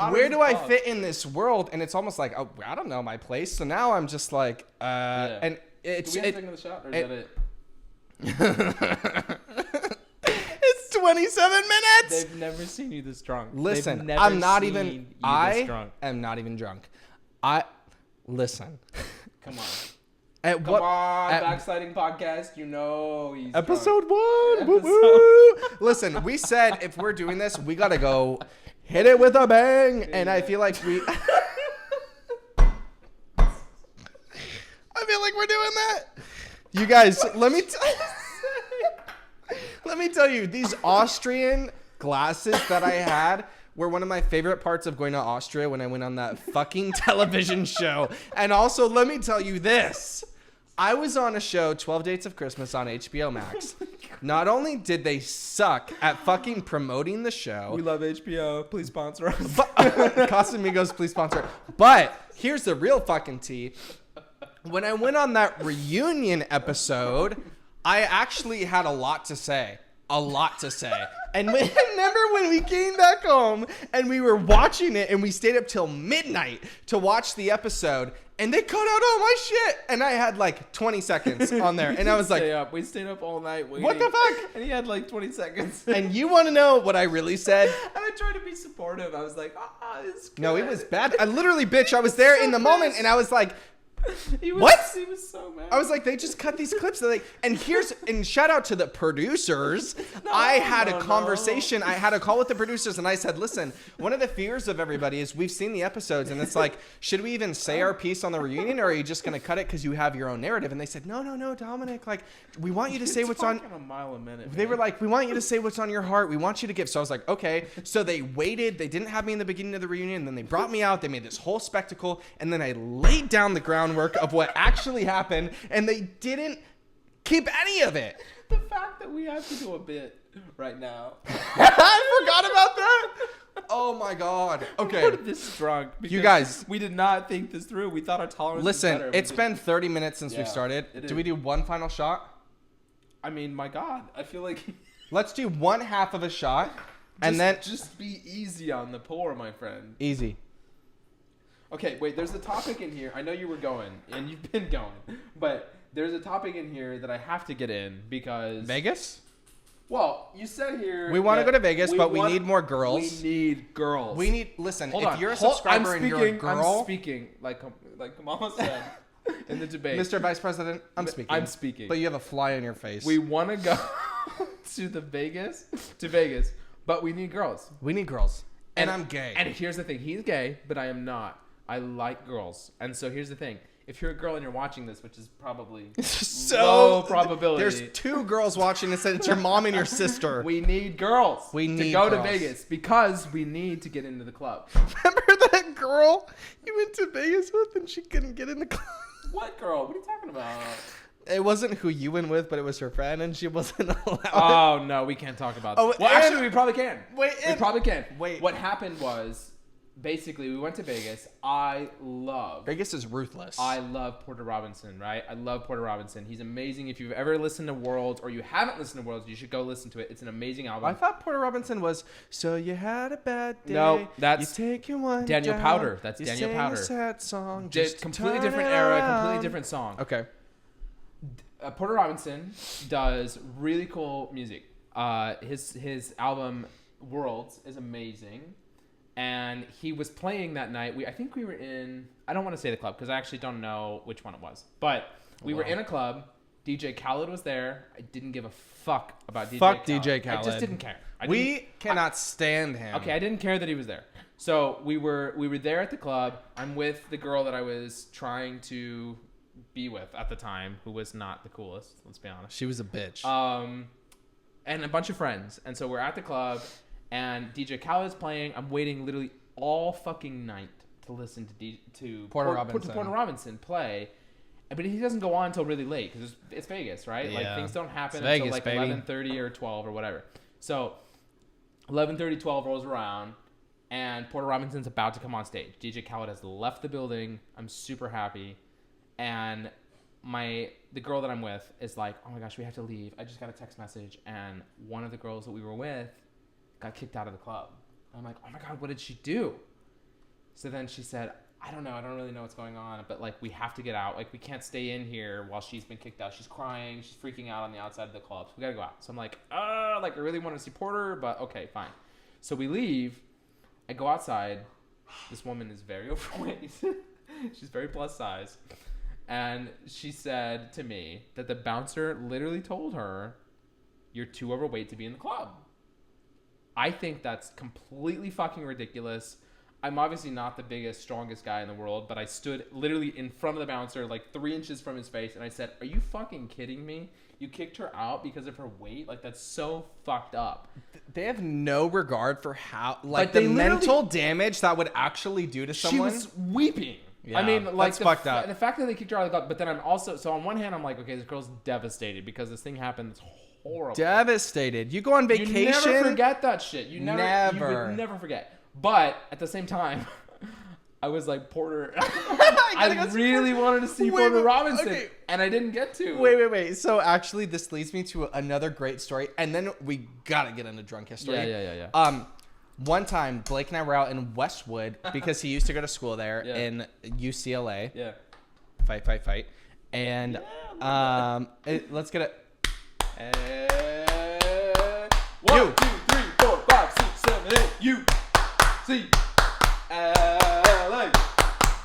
where do I fit in this world? And it's almost like, oh, I don't know my place. So now I'm just like, and it's. Do we have to take another shot, or is that it? 27 minutes. They've never seen you this drunk. Listen, I'm not even. I am not even drunk. Listen. Come on. Come on, Backsliding podcast. You know he's episode drunk. 1. Woo-woo. Listen, we said if we're doing this, we gotta go hit it with a bang, and I feel like we. I feel like we're doing that. You guys, let me tell you, these Austrian glasses that I had were one of my favorite parts of going to Austria when I went on that fucking television show. And also, let me tell you this. I was on a show, 12 Dates of Christmas on HBO Max. Not only did they suck at fucking promoting the show. We love HBO. Please sponsor us. Casamigos, please sponsor. But here's the real fucking tea. When I went on that reunion episode, I actually had a lot to say. And remember when we came back home and we were watching it and we stayed up till midnight to watch the episode and they cut out all my shit and I had like 20 seconds on there and I was like, we stayed up all night waiting. What the fuck? And he had like 20 seconds. And you want to know what I really said? And I tried to be supportive. I was like, it's good. No, it was bad. I literally, bitch, I was there in the moment and I was like, He was so mad. I was like, they just cut these clips. And shout out to the producers. I had a conversation. I had a call with the producers and I said, listen, one of the fears of everybody is we've seen the episodes and it's like, should we even say our piece on the reunion or are you just going to cut it because you have your own narrative? And they said, no, Dominic, like, we want you to say what's on. A mile a minute, they were like, we want you to say what's on your heart. We want you to give. So I was like, okay. So they waited. They didn't have me in the beginning of the reunion. And then they brought me out. They made this whole spectacle. And then I laid down the groundwork of what actually happened, and they didn't keep any of it. The fact that we have to do a bit right now. I forgot about that. Oh my god. Okay. We're this drunk. You guys, we did not think this through. We thought our tolerance was better. Listen, it's been 30 minutes since we've started. Do we do one final shot? I mean, my god. I feel like let's do one half of a shot and then just be easy on the pour, my friend. Easy. Okay, wait, there's a topic in here. I know you were going, and you've been going, but there's a topic in here that I have to get in because... Vegas? Well, you said here... We want to go to Vegas, but we need more girls. We need girls. Listen, if you're a subscriber and you're a girl... I'm speaking, like Kamala said in the debate. Mr. Vice President, I'm speaking. But you have a fly on your face. We want to go to Vegas, but we need girls. We need girls. And I'm gay. And here's the thing. He's gay, but I am not. I like girls. And so here's the thing. If you're a girl and you're watching this, which is probably low probability. There's 2 girls watching this, and it's your mom and your sister. We need girls to go to Vegas because we need to get into the club. Remember that girl you went to Vegas with and she couldn't get in the club? What girl? What are you talking about? It wasn't who you went with, but it was her friend, and she wasn't allowed. Oh, no, we can't talk about that. Well, actually, we probably can. We probably can. What happened was, basically, we went to Vegas. Vegas is ruthless. I love Porter Robinson, right? I love Porter Robinson. He's amazing. If you've ever listened to Worlds or you haven't listened to Worlds, you should go listen to it. It's an amazing album. I thought Porter Robinson was, so you had a bad day. No, that's you take your one Daniel down, Powder. That's you Daniel sing Powder. A sad song. Just completely different era, completely different song. Okay. Porter Robinson does really cool music. His album Worlds is amazing. And he was playing that night. I think we were in, I don't want to say the club because I actually don't know which one it was. But we were in a club. DJ Khaled was there. I didn't give a fuck about DJ Khaled. Fuck DJ Khaled. I just didn't care. We cannot stand him. Okay, I didn't care that he was there. So we were there at the club. I'm with the girl that I was trying to be with at the time, who was not the coolest, let's be honest. She was a bitch. And a bunch of friends. And so we're at the club. And DJ Khaled is playing. I'm waiting literally all fucking night to listen to Porter Robinson play. But he doesn't go on until really late because it's Vegas, right? Yeah. Like things don't happen Vegas, until like 11:30 or 12 or whatever. So 11:30, 12 rolls around, and Porter Robinson's about to come on stage. DJ Khaled has left the building. I'm super happy, and the girl that I'm with is like, "Oh my gosh, we have to leave." I just got a text message, and one of the girls that we were with got kicked out of the club. And I'm like, oh my God, what did she do? So then she said, I don't know. I don't really know what's going on, but like, we have to get out. Like, we can't stay in here while she's been kicked out. She's crying. She's freaking out on the outside of the club. So we gotta go out. So I'm like, I really want to see Porter, but okay, fine. So we leave. I go outside. This woman is very overweight. She's very plus size. And she said to me that the bouncer literally told her, you're too overweight to be in the club. I think that's completely fucking ridiculous. I'm obviously not the biggest, strongest guy in the world, but I stood literally in front of the bouncer, like 3 inches from his face, and I said, are you fucking kidding me? You kicked her out because of her weight? Like, that's so fucked up. They have no regard for how, like, the mental damage that would actually do to someone. She was weeping. Yeah, I mean, like, that's fucked up. The fact that they kicked her out of the club, but then I'm also, so on one hand, I'm like, okay, this girl's devastated because this thing happened. It's horrible. Devastated. You go on vacation. You never forget that shit. You would never forget. But at the same time, I was like, Porter. I really wanted to see Porter Robinson, and I didn't get to. Wait. So actually, this leads me to another great story, and then we gotta get into drunk history. Yeah. One time, Blake and I were out in Westwood because he used to go to school there in UCLA. Yeah. Fight. And let's get it. 1, 2, 3, 4, 5, 6, 7, 8.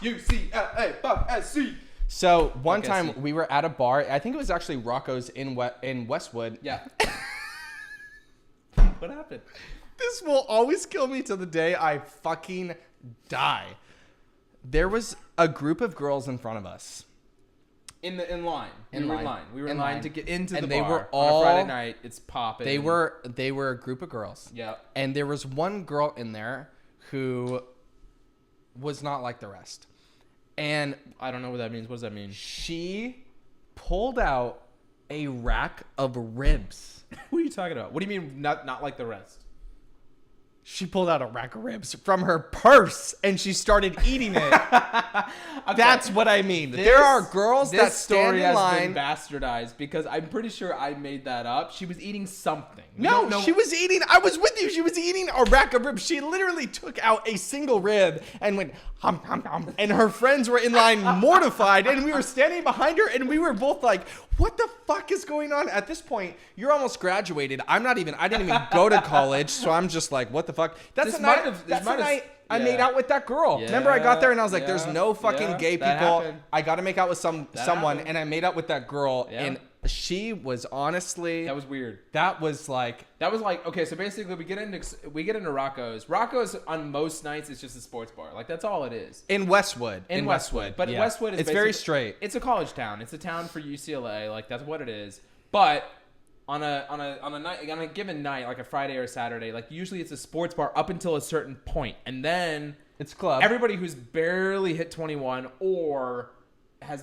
UCLA. So one time we were at a bar. I think it was actually Rocco's in Westwood. Yeah. What happened? This will always kill me to the day I fucking die. There was a group of girls in front of us. In line. We were in line to get into the bar. They were all, on a Friday night. It's popping. They were a group of girls. Yeah. And there was one girl in there who was not like the rest. And I don't know what that means. What does that mean? She pulled out a rack of ribs. What are you talking about? What do you mean not like the rest? She pulled out a rack of ribs from her purse and she started eating it. Okay. That's what I mean. There are girls that stand in line. This story has been bastardized because I'm pretty sure I made that up. She was eating something. No, she was eating. I was with you. She was eating a rack of ribs. She literally took out a single rib and went hum hum hum. And her friends were in line mortified, and we were standing behind her, and we were both like, "What the fuck is going on?" At this point, you're almost graduated. I didn't even go to college, so I'm just like, "What the fuck?" That's the night I made out with that girl. Yeah, remember, I got there and I was like, "There's no fucking gay people. I got to make out with someone," and I made out with that girl, and she was honestly. That was weird. That was like okay. So basically, we get into Rocco's. Rocco's on most nights is just a sports bar. Like that's all it is. in Westwood. In Westwood, but yeah. Westwood is it's very straight. It's a college town. It's a town for UCLA. Like that's what it is. But on a given night, like a Friday or a Saturday, like usually it's a sports bar up until a certain point, and then it's club. Everybody who's barely hit 21 or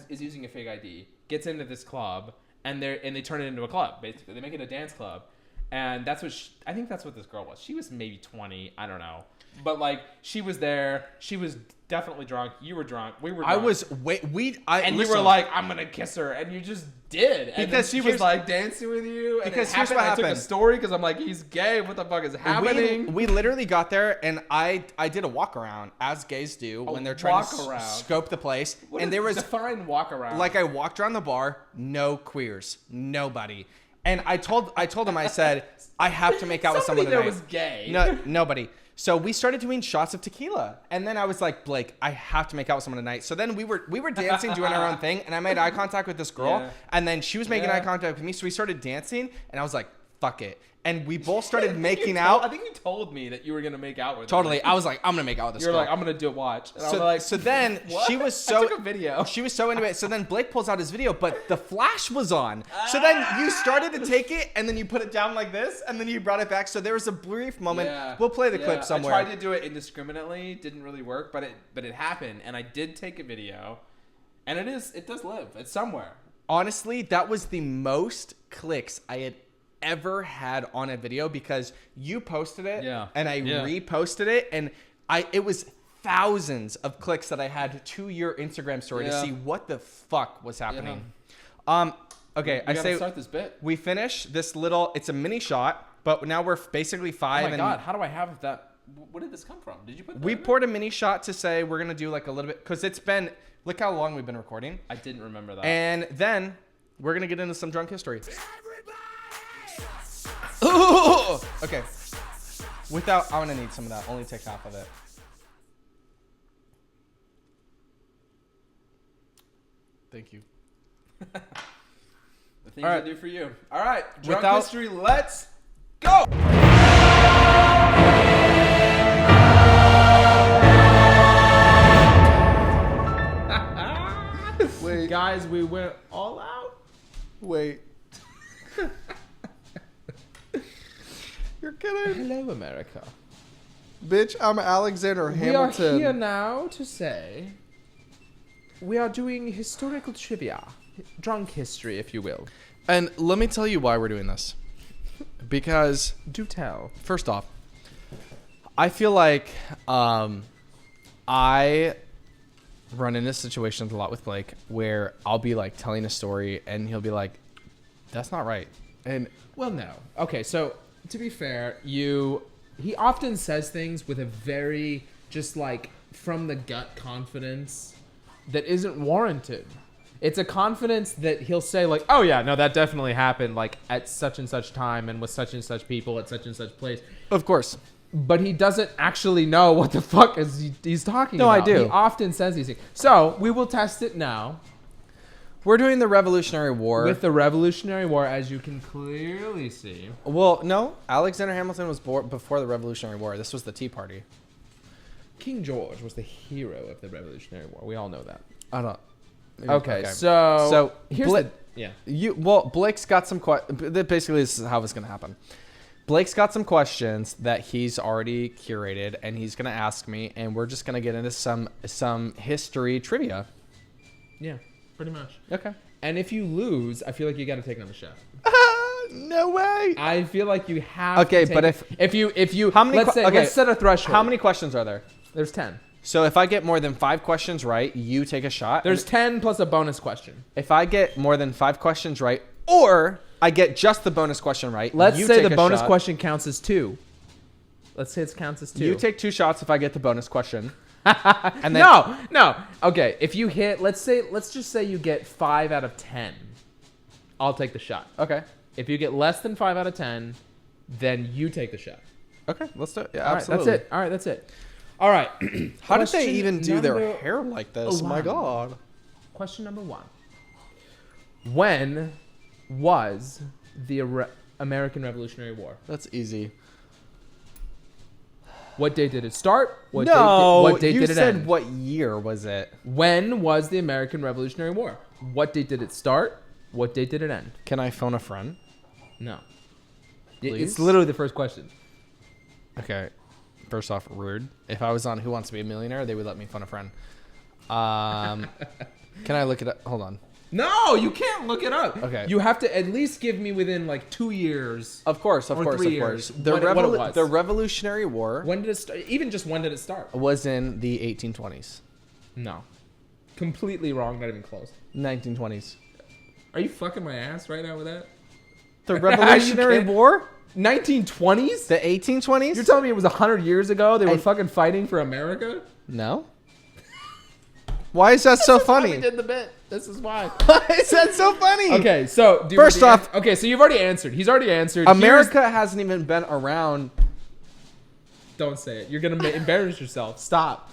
is using a fake ID gets into this club, and they turn it into a club. Basically, they make it a dance club, and that's what I think that's what this girl was. She was maybe 20. I don't know. But like she was there, she was definitely drunk. You were drunk. We were drunk. I was and you were like, I'm gonna kiss her, and you just did. And because she was like dancing with you. And because here's what happened. I took a story because I'm like, he's gay. What the fuck is happening? We literally got there, and I did a walk around as gays do when they're trying to scope the place. And there was define walk around. Like I walked around the bar, no queers, nobody. And I told him, I said, I have to make out with someone tonight. Somebody there was gay. No, nobody. So we started doing shots of tequila, and then I was like, Blake, I have to make out with someone tonight. So then we were dancing, doing our own thing, and I made eye contact with this girl, and then she was making eye contact with me. So we started dancing, and I was like, fuck it. And we both started making out. I think you told me that you were gonna make out with her. Totally. I was like, I'm gonna make out with this girl. You're like, I'm gonna do a watch. And so then what? she was so I took a video. She was so into it. So then Blake pulls out his video, but the flash was on. So then you started to take it, and then you put it down like this, and then you brought it back. So there was a brief moment. Yeah. We'll play the clip somewhere. I tried to do it indiscriminately. Didn't really work, but it happened, and I did take a video, and it does live. It's somewhere. Honestly, that was the most clicks I had ever had on a video because you posted it and I reposted it, and it was thousands of clicks that I had to your Instagram story to see what the fuck was happening. Okay, I say start this bit. We finish this little, it's a mini shot, but now we're basically 5. Oh my god, how do I have that? Where did this come from? Did you put that We poured a mini shot to say we're gonna do like a little bit, because it's been, look how long we've been recording. I didn't remember that. And then we're gonna get into some drunk history. Okay. I'm gonna need some of that. Only take half of it. Thank you. The things I do for you. All right, drunk history. Let's go. Wait, guys, we went all out. Wait. You're kidding. Hello, America. Bitch, I'm Alexander Hamilton. We are here now to say we are doing historical trivia. Drunk history, if you will. And let me tell you why we're doing this. Because... Do tell. First off, I feel like I run into situations a lot with Blake where I'll be like telling a story and he'll be like, that's not right. And... Well, no. Okay, so... To be fair, he often says things with a very just like from the gut confidence that isn't warranted. It's a confidence that he'll say like, "Oh yeah, no, that definitely happened like at such and such time and with such and such people at such and such place." Of course. But he doesn't actually know what the fuck he's talking about. No, I do. He often says these things. So, we will test it now. We're doing the Revolutionary War. With the Revolutionary War, as you can clearly see. Well, no. Alexander Hamilton was born before the Revolutionary War. This was the Tea Party. King George was the hero of the Revolutionary War. We all know that. I don't... Okay. So here's Blake's got some basically this is how it's going to happen. Blake's got some questions that he's already curated, and he's going to ask me, and we're just going to get into some history trivia. Yeah. Pretty much. Okay. And if you lose, I feel like you got to take another shot. No way. I feel like you have. Okay, but if you how many? Let's set a threshold. How many questions are there? There's 10. So if I get more than 5 questions right, you take a shot. There's 10 plus a bonus question. If I get more than 5 questions right, or I get just the bonus question right, let's say the bonus question counts as 2. Let's say it counts as 2. You take 2 shots if I get the bonus question. And then no. Okay, if you hit, let's just say you get 5 out of 10. I'll take the shot. Okay. If you get less than 5 out of 10, then you take the shot. Okay, let's do it. Yeah, all absolutely. Right, that's it. All right. How did they even do their hair like this? Oh my god. Question number 1. When was the American Revolutionary War? That's easy. What date did it start? What date you did it said end? what year was it? When was the American Revolutionary War? What date did it start? What date did it end? Can I phone a friend? No. Please? It's literally the first question. Okay. First off, rude. If I was on Who Wants to Be a Millionaire, they would let me phone a friend. Can I look it up? Hold on. No, you can't look it up. Okay. You have to at least give me within like 2 years. Of course. Or 3 years. The What it was. the Revolutionary War When did it start? Even just when did it start? was in the 1820s. No. Completely wrong, not even close. 1920s. Are you fucking my ass right now with that? The Revolutionary kidding? War? 1920s? The 1820s? You're telling me it was 100 years ago they were And- fucking fighting for America? No. Why is that so We funny? did the bit. This is why. Why is that so funny? Okay, so First off- okay, so you've already answered. He's already answered. America hasn't even been around. Don't say it. You're gonna embarrass yourself. Stop.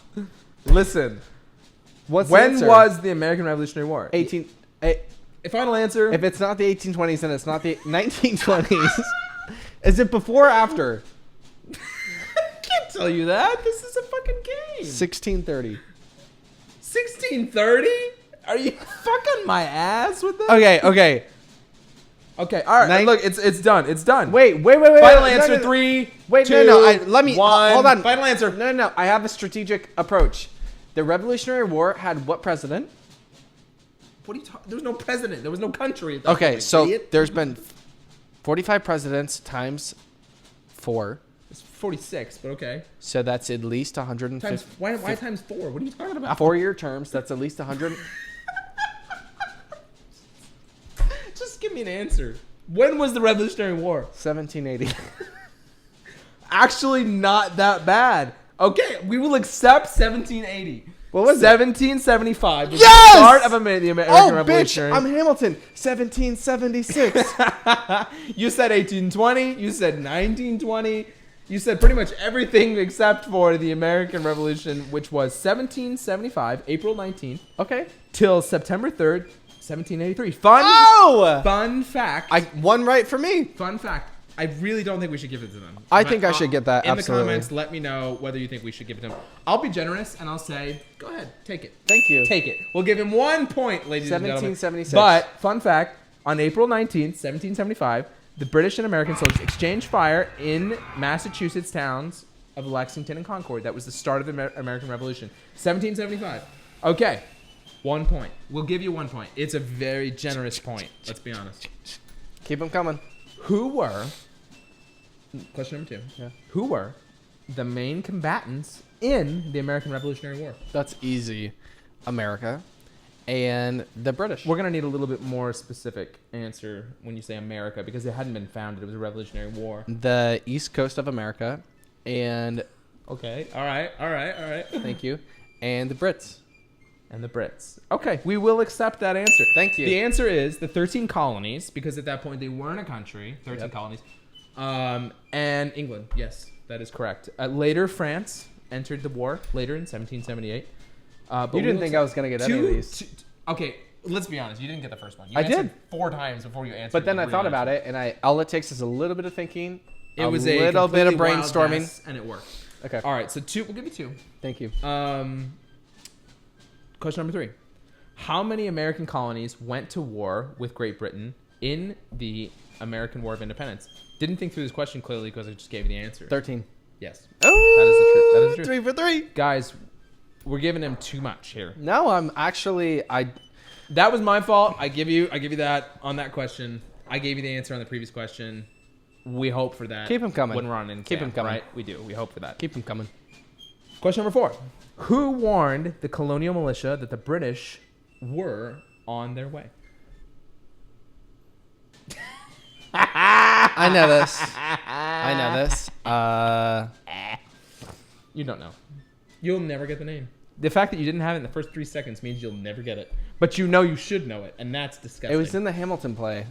Listen. What's the When answer? was the American Revolutionary War? 18? Final answer. If it's not the 1820s, then it's not the 1920s. Is it before or after? I can't tell you that. This is a fucking game. 1630. 1630? Are you fucking my ass with this? Okay. Okay. All right. Look, it's done. It's done. Wait. Final No, answer. no. 3. Wait, 2, no. Let me. 1. Hold on. Final answer. No. I have a strategic approach. The Revolutionary War had what president? What are you talking? There was no president. There was no country. At that Okay, point, so idiot. there's been 45 presidents times 4. It's 46, but okay. So that's at least 150. Times why times 4? What are you talking about? 4-year terms. That's at least 100. Just give me an answer. When was the Revolutionary War? 1780. Actually, not that bad. Okay, we will accept 1780. What was it? 1775 was Yes! the start of the American Oh, bitch! Revolutionary. I'm Hamilton. 1776. You said 1820. You said 1920. You said pretty much everything except for the American Revolution, which was 1775, April 19th, Okay. till September 3rd, 1783. Fun fact. One right for me. Fun fact. I really don't think we should give it to them. I think I should get that, In absolutely. the comments, let me know whether you think we should give it to him. I'll be generous and I'll say, go ahead, take it. Thank you. Take it. We'll give him 1 point, ladies and gentlemen. 1776. But, fun fact, on April 19th, 1775, the British and American soldiers exchanged fire in Massachusetts towns of Lexington and Concord. That was the start of the American Revolution. 1775. Okay. 1 point. We'll give you 1 point. It's a very generous point. Let's be honest. Keep them coming. Who were... Question number 2. Yeah. Who were the main combatants in the American Revolutionary War? That's easy. America and the British. We're going to need a little bit more specific answer when you say America because it hadn't been founded. It was a Revolutionary War. The East Coast of America and... Okay. All right. Thank you. And the Brits. And the Brits. Okay. We will accept that answer. Thank you. The answer is the 13 colonies because at that point they weren't a country. 13 Yep. colonies. And England. Yes, that is correct. Later, France entered the war later in 1778. But You didn't think I was going to get any of these. Okay, let's be honest. You didn't get the first one. You I answered did. 4 times before you answered. But then the I real thought about answer. it, and all it takes is a little bit of thinking, It was a little bit of completely wild brainstorming. guess, and it worked. Okay. All right, so 2. We'll give you 2. Thank you. Question number 3. How many American colonies went to war with Great Britain in the American War of Independence? Didn't think through this question clearly because I just gave you the answer. 13. Yes. Oh, That is the truth. That is the truth. 3 for 3. Guys, we're giving him too much here. No, I'm actually... That was my fault. I give you that on that question. I gave you the answer on the previous question. We hope for that. Keep 'em coming. When we're on an exam, Keep 'em coming. Right? We do. We hope for that. Keep them coming. Question number 4. Who warned the colonial militia that the British were on their way? I know this. I know this. You don't know. You'll never get the name. The fact that you didn't have it in the first 3 seconds means you'll never get it. But you know you should know it, and that's disgusting. It was in the Hamilton play.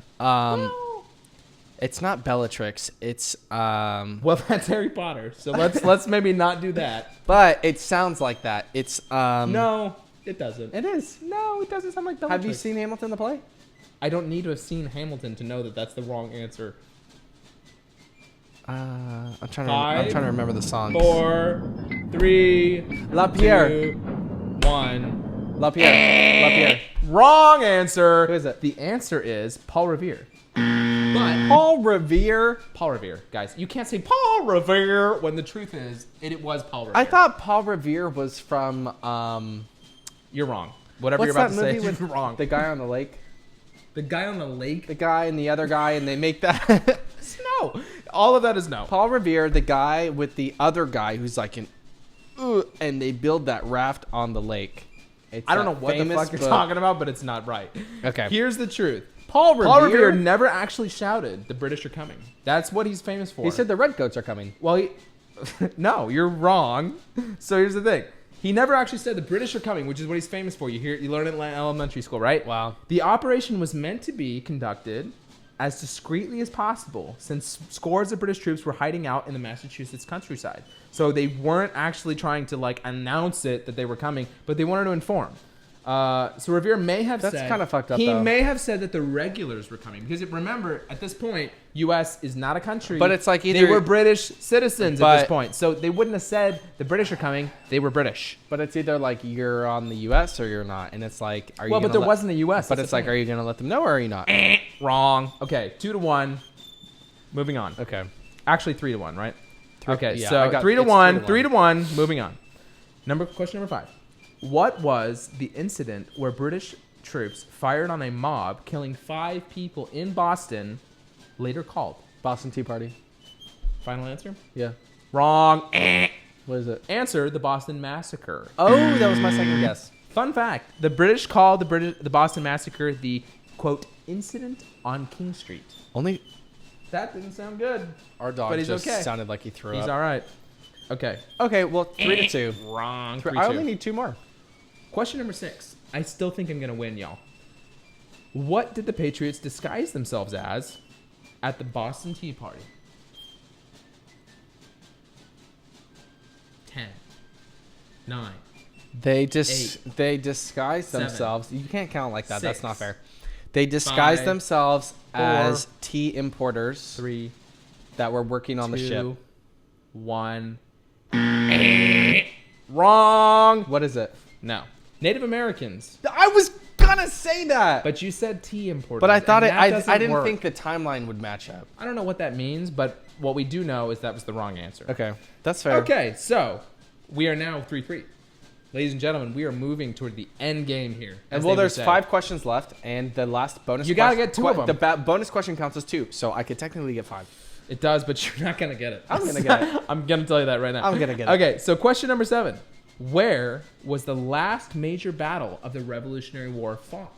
It's not Bellatrix. It's Well, that's Harry Potter. So let's maybe not do that. but it sounds like that. It's No, it doesn't. It is. No, it doesn't sound like Bellatrix. Have you seen Hamilton the play? I don't need to have seen Hamilton to know that that's the wrong answer. I'm trying to remember the song. 4, 3, LaPierre. 2, 1. LaPierre. Wrong answer. Who is it? The answer is Paul Revere. But Paul Revere. Paul Revere, guys, you can't say Paul Revere when the truth is it was Paul Revere. I thought Paul Revere was from. You're wrong. Whatever What's you're about that to say, movie with you're wrong. the guy on the lake? The guy on the lake? The guy and the other guy, and they make that. No. All of that is no. Paul Revere, the guy with the other guy who's like and they build that raft on the lake. It's I don't know what the fuck you're talking about, but it's not right. Okay. Here's the truth. Paul Revere never actually shouted, "The British are coming." That's what he's famous for. He said the redcoats are coming. Well, no, you're wrong. So here's the thing. He never actually said the British are coming, which is what he's famous for. You learn it in elementary school, right? Wow. The operation was meant to be conducted as discreetly as possible, since scores of British troops were hiding out in the Massachusetts countryside. So they weren't actually trying to like announce it that they were coming, but they wanted to inform. So Revere may have said... That's kind of fucked up, He though. may have said that the regulars were coming. Because remember, at this point, U.S. is not a country. But it's like They either- were British citizens at But- this point. So they wouldn't have said the British are coming. They were British. But it's either like you're on the U.S. or you're not. And it's like, are you Well, but gonna there wasn't a U.S. But that's it's the like, thing. are you going to let them know or are you not? Wrong. Okay, 2-1. Moving on. Okay. Actually, 3-1, right? Okay, yeah, I so got- 3-1, it's 3-1. 3-1. Moving on. Question number 5. What was the incident where British troops fired on a mob, killing 5 people in Boston, later called? Boston Tea Party. Final answer? Yeah. Wrong. What is it? Answer: the Boston Massacre. Oh, that was my second guess. Fun fact: the British called the Boston Massacre the quote incident on King Street. Only That didn't sound good. our dog But he's just okay. sounded like he threw He's up. all right. Okay. Okay, well, 3-2. Wrong. I only need 2 more. Question number 6. I still think I'm going to win, y'all. What did the Patriots disguise themselves as at the Boston Tea Party? 10, 9, They 8, disguised 7, themselves. You can't count like that. That's 6, not fair. They disguised 5, themselves 4, as tea importers 3, that were working on the 2, ship. 1. Wrong. What is it? No. Native Americans. I was gonna say that, But you said tea importers. but I thought and it. that doesn't I didn't work. think the timeline would match up. I don't know what that means, but what we do know is that was the wrong answer. Okay, that's fair. Okay, so we are now 3-3. Ladies and gentlemen, we are moving toward the end game here. And as well, they would there's say. 5 questions left, and the last bonus. You gotta get 2 of them. The bonus question counts as 2, so I could technically get 5. It does, but you're not going to get it. I'm gonna get it. I'm going to tell you that right now. I'm gonna get it. Okay, so question number 7. Where was the last major battle of the Revolutionary War fought?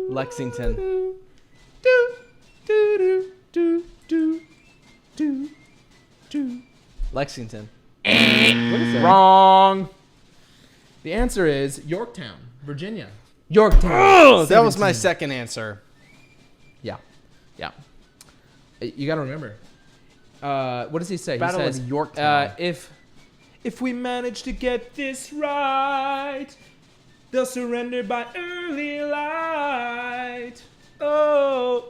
Lexington. Lexington. What is it? Wrong. The answer is Yorktown, Virginia. Yorktown. Oh, that was my 17. second answer. Yeah. Yeah. You got to remember. What does he say? Battle he of says, Yorktown. if we manage to get this right, they'll surrender by early light. Oh.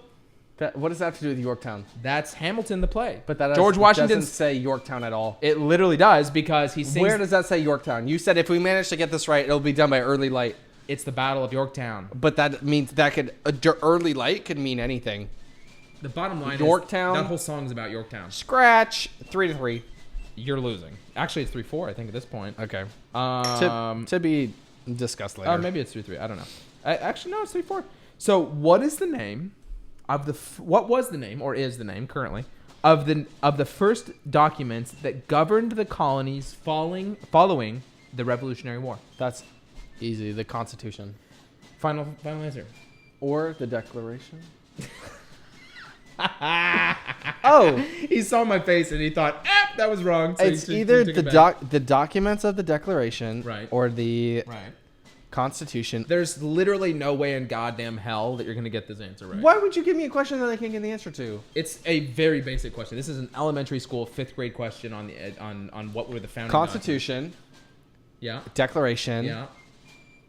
What does that have to do with Yorktown? That's Hamilton the play. But that George Washington doesn't say Yorktown at all. It literally does because he sings. Where does that say Yorktown? You said if we manage to get this right, it'll be done by early light. It's the Battle of Yorktown. But that means that could early light could mean anything. The bottom line Yorktown? is that whole song is about Yorktown. Scratch 3-3. You're losing. Actually, it's 3-4. I think at this point. Okay. Um, To be discussed later. maybe it's 3-3. I don't know. Actually, no, it's 3-4. So, what is the name of the? What was the name, or is the name currently, of the first documents that governed the colonies following the Revolutionary War? That's easy. The Constitution Final answer. or the Declaration. Oh, He saw my face and he thought, that was wrong. So it's he either took it back. the documents of the Declaration, Right. or the Right. Constitution. There's literally no way in goddamn hell that you're going to get this answer right. Why would you give me a question that I can't get the answer to? It's a very basic question. This is an elementary school 5th grade question on what were the founding Constitution. documents. Yeah. Declaration. Yeah.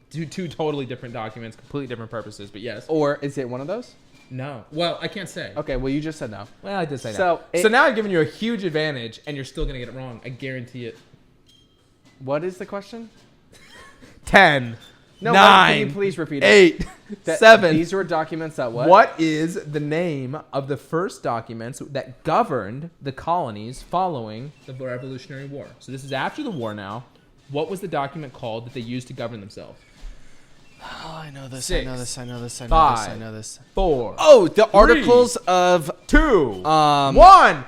Two totally different documents, completely different purposes, but yes. Or is it one of those? No. Well, I can't say. Okay, well, you just said no. Well, I did say So that. So now I've given you a huge advantage, and you're still going to get it wrong. I guarantee it. What is the question? 10. No, 9. Can you please repeat it? 8. That 7. These were documents that what? What is the name of the first documents that governed the colonies following the Revolutionary War? So this is after the war now. What was the document called that they used to govern themselves? Oh, I know this. 6, I know this. I know this. I know 5, this. I know this. 4. Oh, the Articles of 2. 1. 1.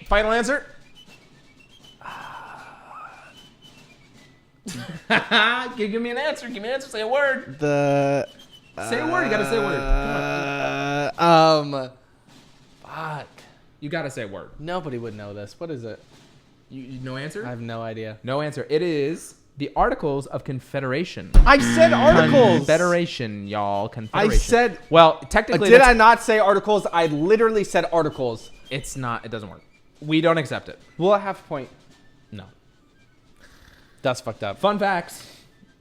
Final answer? Give me an answer. Give me an answer. Say a word. The. Say a word. You gotta say a word. Come on. Fuck. You gotta say a word. Nobody would know this. What is it? You no answer? I have no idea. No answer. It is the Articles of Confederation. I said articles. Confederation, y'all. Confederation. I said. Well, technically, Did I not say articles? I literally said articles. It's not. It doesn't work. We don't accept it. Will I have a point? No. That's fucked up. Fun facts: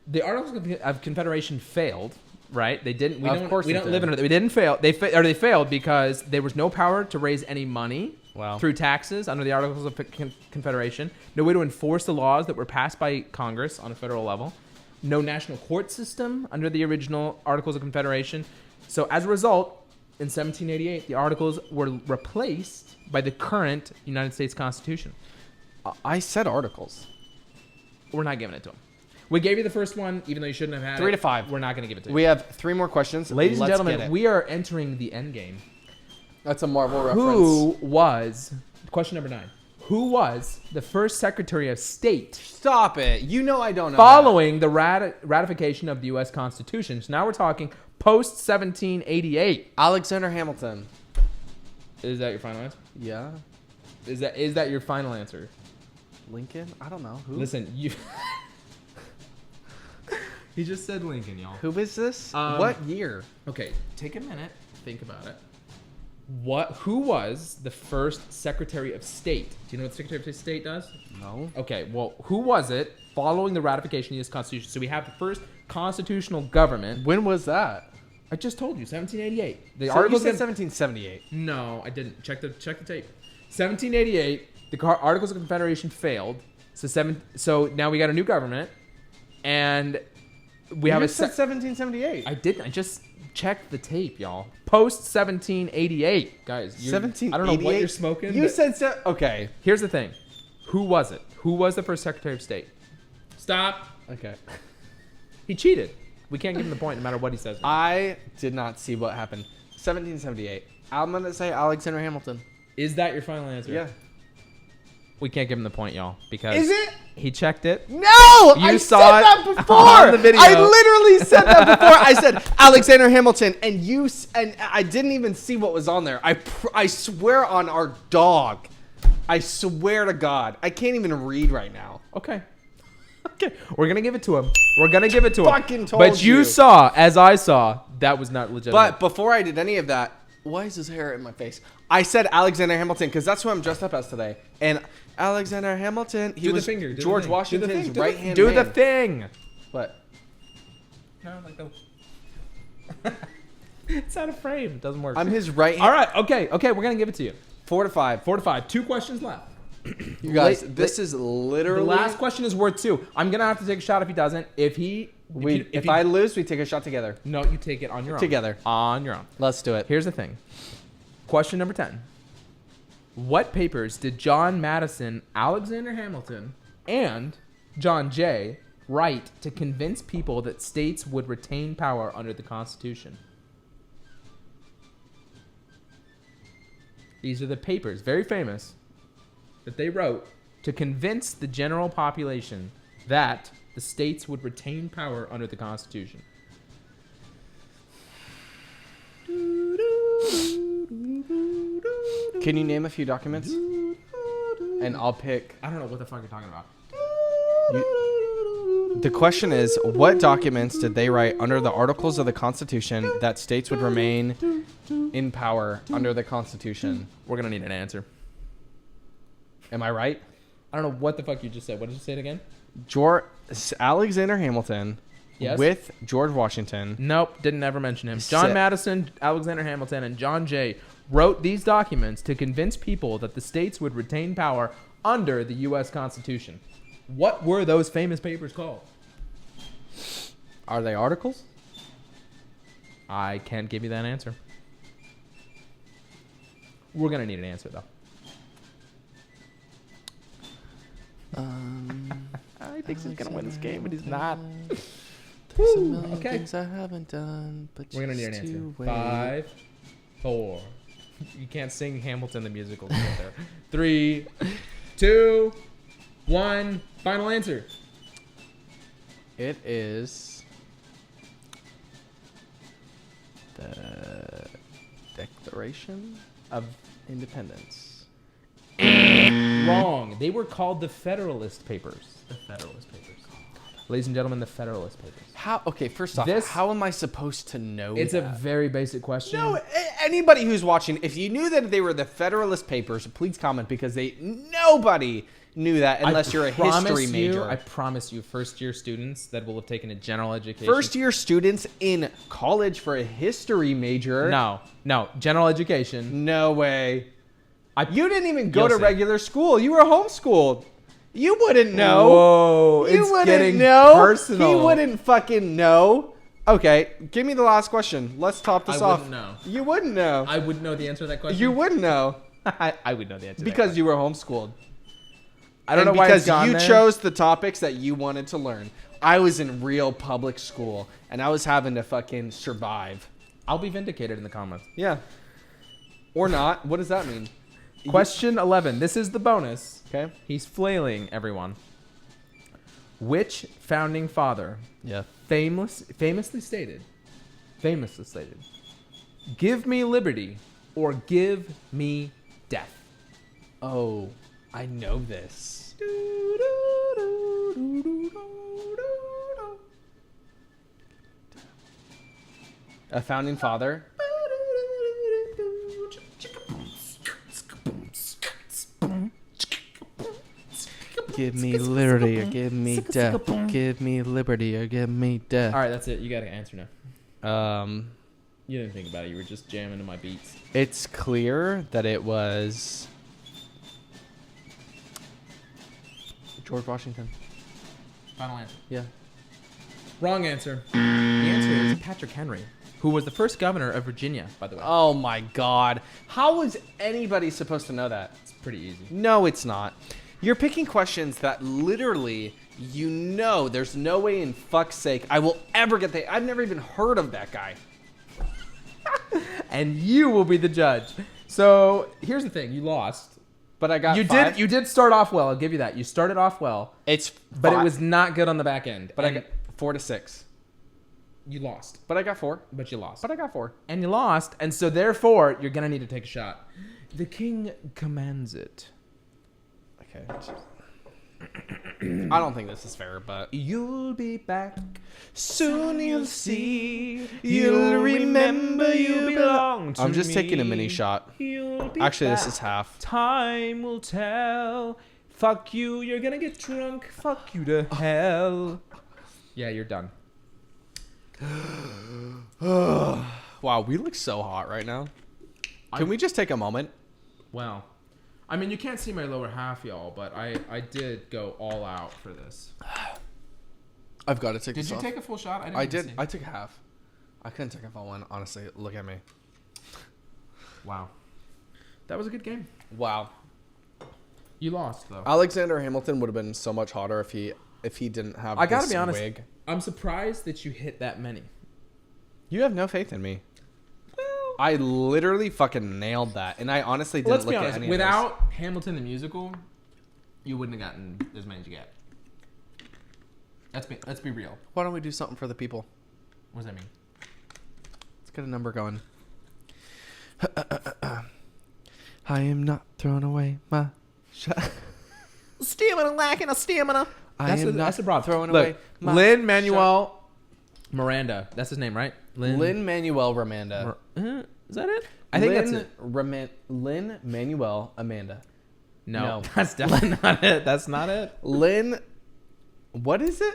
the Articles of Confederation failed. Right? They didn't. We don't live in it. They didn't fail. They failed because there was no power to raise any money through taxes under the Articles of Confederation. No way to enforce the laws that were passed by Congress on a federal level. No national court system under the original Articles of Confederation. So as a result, in 1788, the Articles were replaced by the current United States Constitution. I said articles. We're not giving it to them. We gave you the first one, even though you shouldn't have had 3 to 5. We're not going to give it to you. We have 3 more questions. Ladies and Let's gentlemen, get it. we are entering the end game. That's a Marvel reference. Who was, question number 9, who was the first Secretary of State? Stop it. You know I don't know. Following the ratification of the U.S. Constitution. So now we're talking post-1788. Alexander Hamilton. Is that your final answer? Yeah. Is that your final answer? Lincoln? I don't know. Who? Listen, you... He just said Lincoln, y'all. Who is this? What year? Okay, take a minute. Think about it. Who was the first Secretary of State? Do you know what the Secretary of State does? No. Okay, well, who was it following the ratification of the U.S. Constitution? So we have the first constitutional government. When was that? I just told you, 1788. The So Articles you said of 1778. No, I didn't. Check the tape. 1788, the Articles of Confederation failed. So now we got a new government, and we have said 1778. I didn't. I just checked the tape, y'all. Post 1788, guys. 1788. I don't know what you're smoking. You said so. Okay. Here's the thing. Who was it? Who was the first Secretary of State? Stop. Okay. He cheated. We can't give him the point no matter what he says. I did not see what happened. 1778. I'm gonna say Alexander Hamilton. Is that your final answer? Yeah. We can't give him the point, y'all, because Is it? he checked it. No, I saw said it that before. on the video. I literally said that before. I said Alexander Hamilton, and I didn't even see what was on there. I swear on our dog. I swear to God, I can't even read right now. Okay. Okay. We're gonna give it to him. We're gonna give it to him. Fucking told But you saw, as I saw, that was not legitimate. But before I did any of that, why is his hair in my face? I said Alexander Hamilton because that's who I'm dressed up as today. And Alexander Hamilton, he was George Washington's right-hand man. Do the thing. What? No, like the... It's out of frame. It doesn't work. I'm his right hand. All right. Okay. Okay. We're going to give it to you. 4 to 5. 4 to 5. 2 questions left. You guys, this is literally... The last question is worth 2. I'm going to have to take a shot if he doesn't. If I lose, we take a shot together. No, you take it on your own. Together. On your own. Let's do it. Here's the thing. Question number 10. What papers did John Madison, Alexander Hamilton, and John Jay write to convince people that states would retain power under the Constitution? These are the papers, very famous, that they wrote to convince the general population that the states would retain power under the Constitution. Can you name a few documents? And I'll pick. I don't know what the fuck you're talking about. The question is, what documents did they write under the Articles of the Constitution that states would remain in power under the Constitution? We're gonna need an answer. Am I right? I don't know what the fuck you just said. What did you say it again? Alexander Hamilton Yes. with George Washington. Nope, didn't ever mention him. John Madison, Alexander Hamilton, and John Jay wrote these documents to convince people that the states would retain power under the U.S. Constitution. What were those famous papers called? Are they articles? I can't give you that answer. We're going to need an answer, though. I think he's going to win this game, but he's not. There's a million Okay. things I haven't done, but We're going to need an answer. 5, 4. You can't sing Hamilton the musical to get there. 3, 2, 1. Final answer. It is the Declaration of Independence. Wrong. They were called the Federalist Papers. The Federalist Papers. Ladies and gentlemen, the Federalist Papers. How? Okay, first off, how am I supposed to know It's that? a very basic question. No, anybody who's watching, if you knew that they were the Federalist Papers, please comment, because nobody knew that unless you're a history major. I promise you, first-year students that will have taken a general education. First-year students in college for a history major. No, general education. No way. You didn't even go You'll to see. regular school. You were homeschooled. You wouldn't know. Whoa, You it's wouldn't getting know. personal. He wouldn't fucking know. Okay, give me the last question. Let's top this off. I wouldn't know. You wouldn't know. I wouldn't know the answer to that question. You wouldn't know. I would know the answer. Because you were homeschooled. I don't know why it's gone because you chose the topics that you wanted to learn. I was in real public school, and I was having to fucking survive. I'll be vindicated in the comments. Yeah. Or not. What does that mean? Question 11. This is the bonus. Okay. He's flailing everyone. Which founding father famously stated, give me liberty or give me death? Oh, I know this. A founding father. Give me liberty or give me death. Give me liberty or give me death. All right, that's it. You got to answer now. You didn't think about it. You were just jamming to my beats. It's clear that it was George Washington. Final answer. Yeah. Wrong answer. The answer is Patrick Henry, who was the first governor of Virginia, by the way. Oh my God. How was anybody supposed to know that? It's pretty easy. No, it's not. You're picking questions that literally, there's no way in fuck's sake I will ever get I've never even heard of that guy. And you will be the judge. So here's the thing: you lost, but I got you 5. You did start off well. I'll give you that. You started off well. But it was not good on the back end. But I got 4 to 6. You lost. But I got 4. But you lost. But I got 4. And you lost, and so therefore you're gonna need to take a shot. The king commands it. Okay. I don't think this is fair, but You'll be back. soon you'll see. You'll remember you belong to me. I'm just taking a mini shot. Actually, this is half. Time will tell. Fuck you, you're gonna get drunk. Fuck you to hell. Yeah, you're done. Wow, we look so hot right now. Can we just take a moment? Wow. I mean, you can't see my lower half, y'all, but I did go all out for this. I've got to take this Did you off. take a full shot? I did. I took half. I couldn't take a full one, honestly. Look at me. Wow. That was a good game. Wow. You lost, though. Alexander Hamilton would have been so much hotter if he didn't have I gotta this be honest. wig. I'm surprised that you hit that many. You have no faith in me. I literally fucking nailed that, and I honestly didn't Let's look be at honest. any Without of Hamilton the musical, you wouldn't have gotten as many as you get. Let's be real. Why don't we do something for the people? What does that mean? Let's get a number going. I am not throwing away my shot. Stamina lacking a stamina. That's a problem. throwing Look, away my Lin-Manuel Miranda. That's his name, right? Lin-Manuel Miranda. Is that it? I think that's it. Lin-Manuel Amanda. No, that's definitely not it. That's not it. What is it?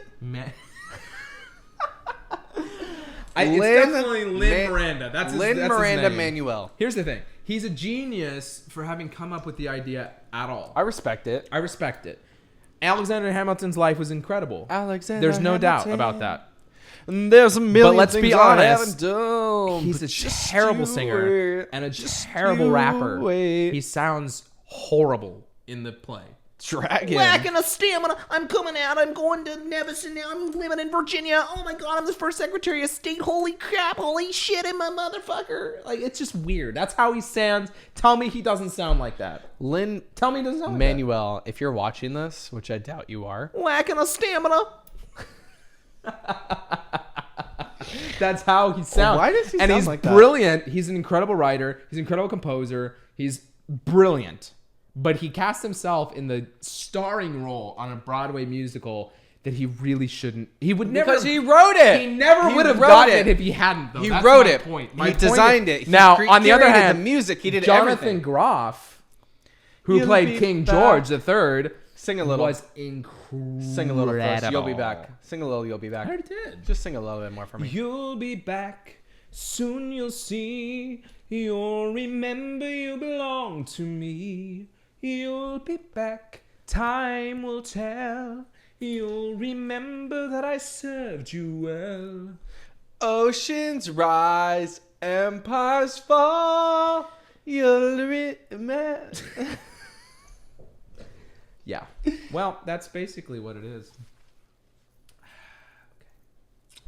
It's definitely Lin Miranda. That's Miranda his name. Manuel. Here's the thing. He's a genius for having come up with the idea at all. I respect it. Alexander Hamilton's life was incredible. There's no doubt about that. There's a million But let's things be I honest, haven't done. He's a terrible singer and a terrible rapper. He sounds horrible in the play. Dragon. Lacking a stamina. I'm coming out. I'm going to Nevis and now I'm living in Virginia. Oh my god, I'm the first Secretary of State. Holy crap. Holy shit in my motherfucker. Like, it's just weird. That's how he sounds. Tell me he doesn't sound like that. Tell me he doesn't sound like Manuel, if you're watching this, which I doubt you are. Lacking a stamina. That's how he sounds. Why does he and sound he's like that? brilliant. He's an incredible writer. He's an incredible composer. He's brilliant. But he cast himself in the starring role on a Broadway musical that he really shouldn't. He would never. Because he wrote it. He never would have wrote gotten it. it if he hadn't. Though. He That's wrote my it. Point. He My point designed is, it. He now, on the other curated hand, the music. He did Jonathan everything. Groff, who You'll played be King back. George III, Sing a little. was incredible. Sing a little first. You'll be back. Sing a little. You'll be back. I already did. Just sing a little bit more for me. You'll be back. Soon you'll see. You'll remember you belong to me. You'll be back. Time will tell. You'll remember that I served you well. Oceans rise, empires fall. You'll remember. Yeah. Well, that's basically what it is.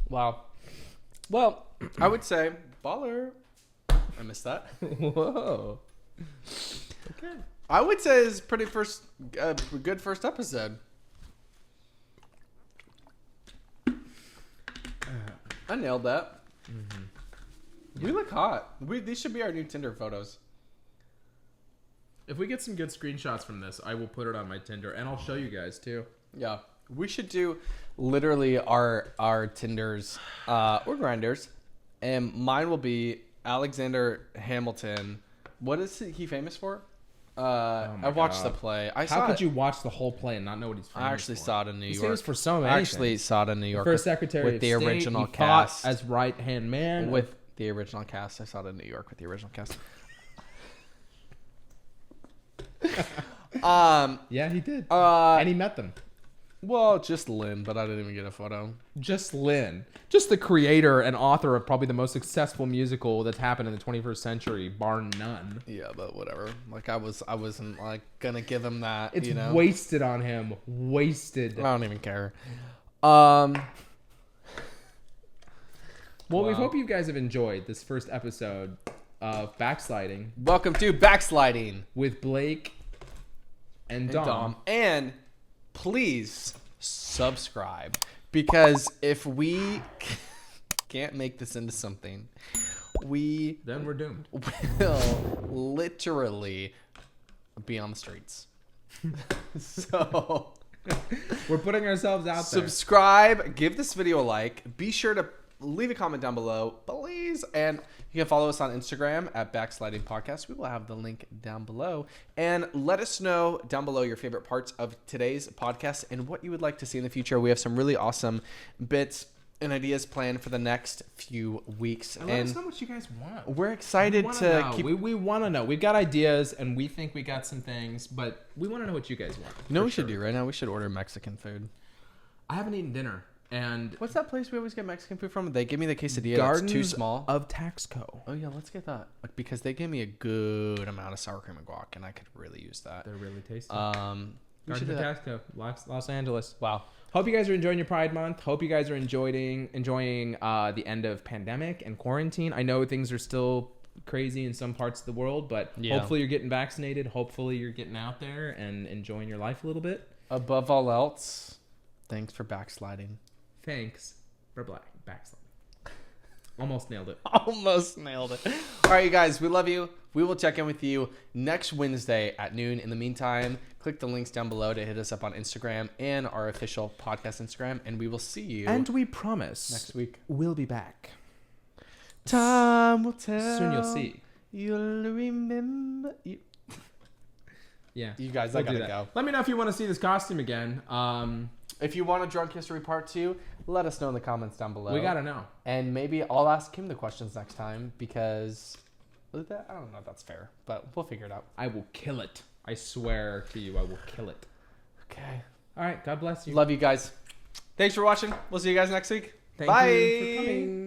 Wow. Well, I would say baller. I missed that. Whoa. Okay. I would say it's pretty good first episode. I nailed that. Mm-hmm. We look hot. These should be our new Tinder photos. If we get some good screenshots from this, I will put it on my Tinder, and I'll show you guys too. Yeah, we should do literally our Tinders or Grinders, and mine will be Alexander Hamilton. What is he famous for? I've watched the play. How could you watch the whole play and not know what he's famous for? I actually saw it in New York. He's famous for so many I actually saw it in New York. First Secretary with of the State, original he fought cast. as right-hand man. With the original cast. I saw it in New York with the original cast. Yeah, he did. And he met them. Well, just Lynn, but I didn't even get a photo. Just Lynn. Just the creator and author of probably the most successful musical that's happened in the 21st century, bar none. Yeah, but whatever. Like I wasn't like gonna give him that. It's you know? wasted on him. Wasted. I don't even care. Well, we Wow. hope you guys have enjoyed this first episode of Backsliding Welcome to Backsliding with Blake and Dom. And please subscribe, because if we can't make this into something, Then we're doomed. will literally be on the streets. So We're putting ourselves out there. subscribe, give this video a like, be sure to leave a comment down below, please, and you can follow us on Instagram at Backsliding Podcast. We will have the link down below, and let us know down below your favorite parts of today's podcast and what you would like to see in the future. We have some really awesome bits and ideas planned for the next few weeks, And let us know what you guys want. we're excited to keep. We want to know. We've got ideas, and we think we got some things, but we want to know what you guys want. You know what we should do right now? We should order Mexican food. I haven't eaten dinner, and What's that place we always get Mexican food from? They give me the quesadilla Gardens that's too small. of Taxco. Oh yeah, let's get that. Like, because they gave me a good amount of sour cream and guac, and I could really use that. They're really tasty. We should Gardens do of that. Taxco, Los Angeles. Wow. Hope you guys are enjoying your Pride Month. Hope you guys are enjoying the end of pandemic and quarantine. I know things are still crazy in some parts of the world, but Yeah. hopefully you're getting vaccinated. Hopefully you're getting out there and enjoying your life a little bit. Above all else, thanks for backsliding. Thanks for backsliding. Almost nailed it. Almost nailed it. All right, you guys, we love you. We will check in with you next Wednesday at noon. In the meantime, click the links down below to hit us up on Instagram and our official podcast Instagram, and we will see you And we promise next week. we'll be back. Time will tell. Soon you'll see. You'll remember. Yeah. You guys, I We'll do gotta that. go. Let me know if you want to see this costume again. If you want a Drunk History Part 2, let us know in the comments down below. We gotta know. And maybe I'll ask him the questions next time because I don't know if that's fair, but we'll figure it out. I will kill it. I swear to you, I will kill it. Okay. All right. God bless you. Love you guys. Thanks for watching. We'll see you guys next week. Thank Bye. you for coming.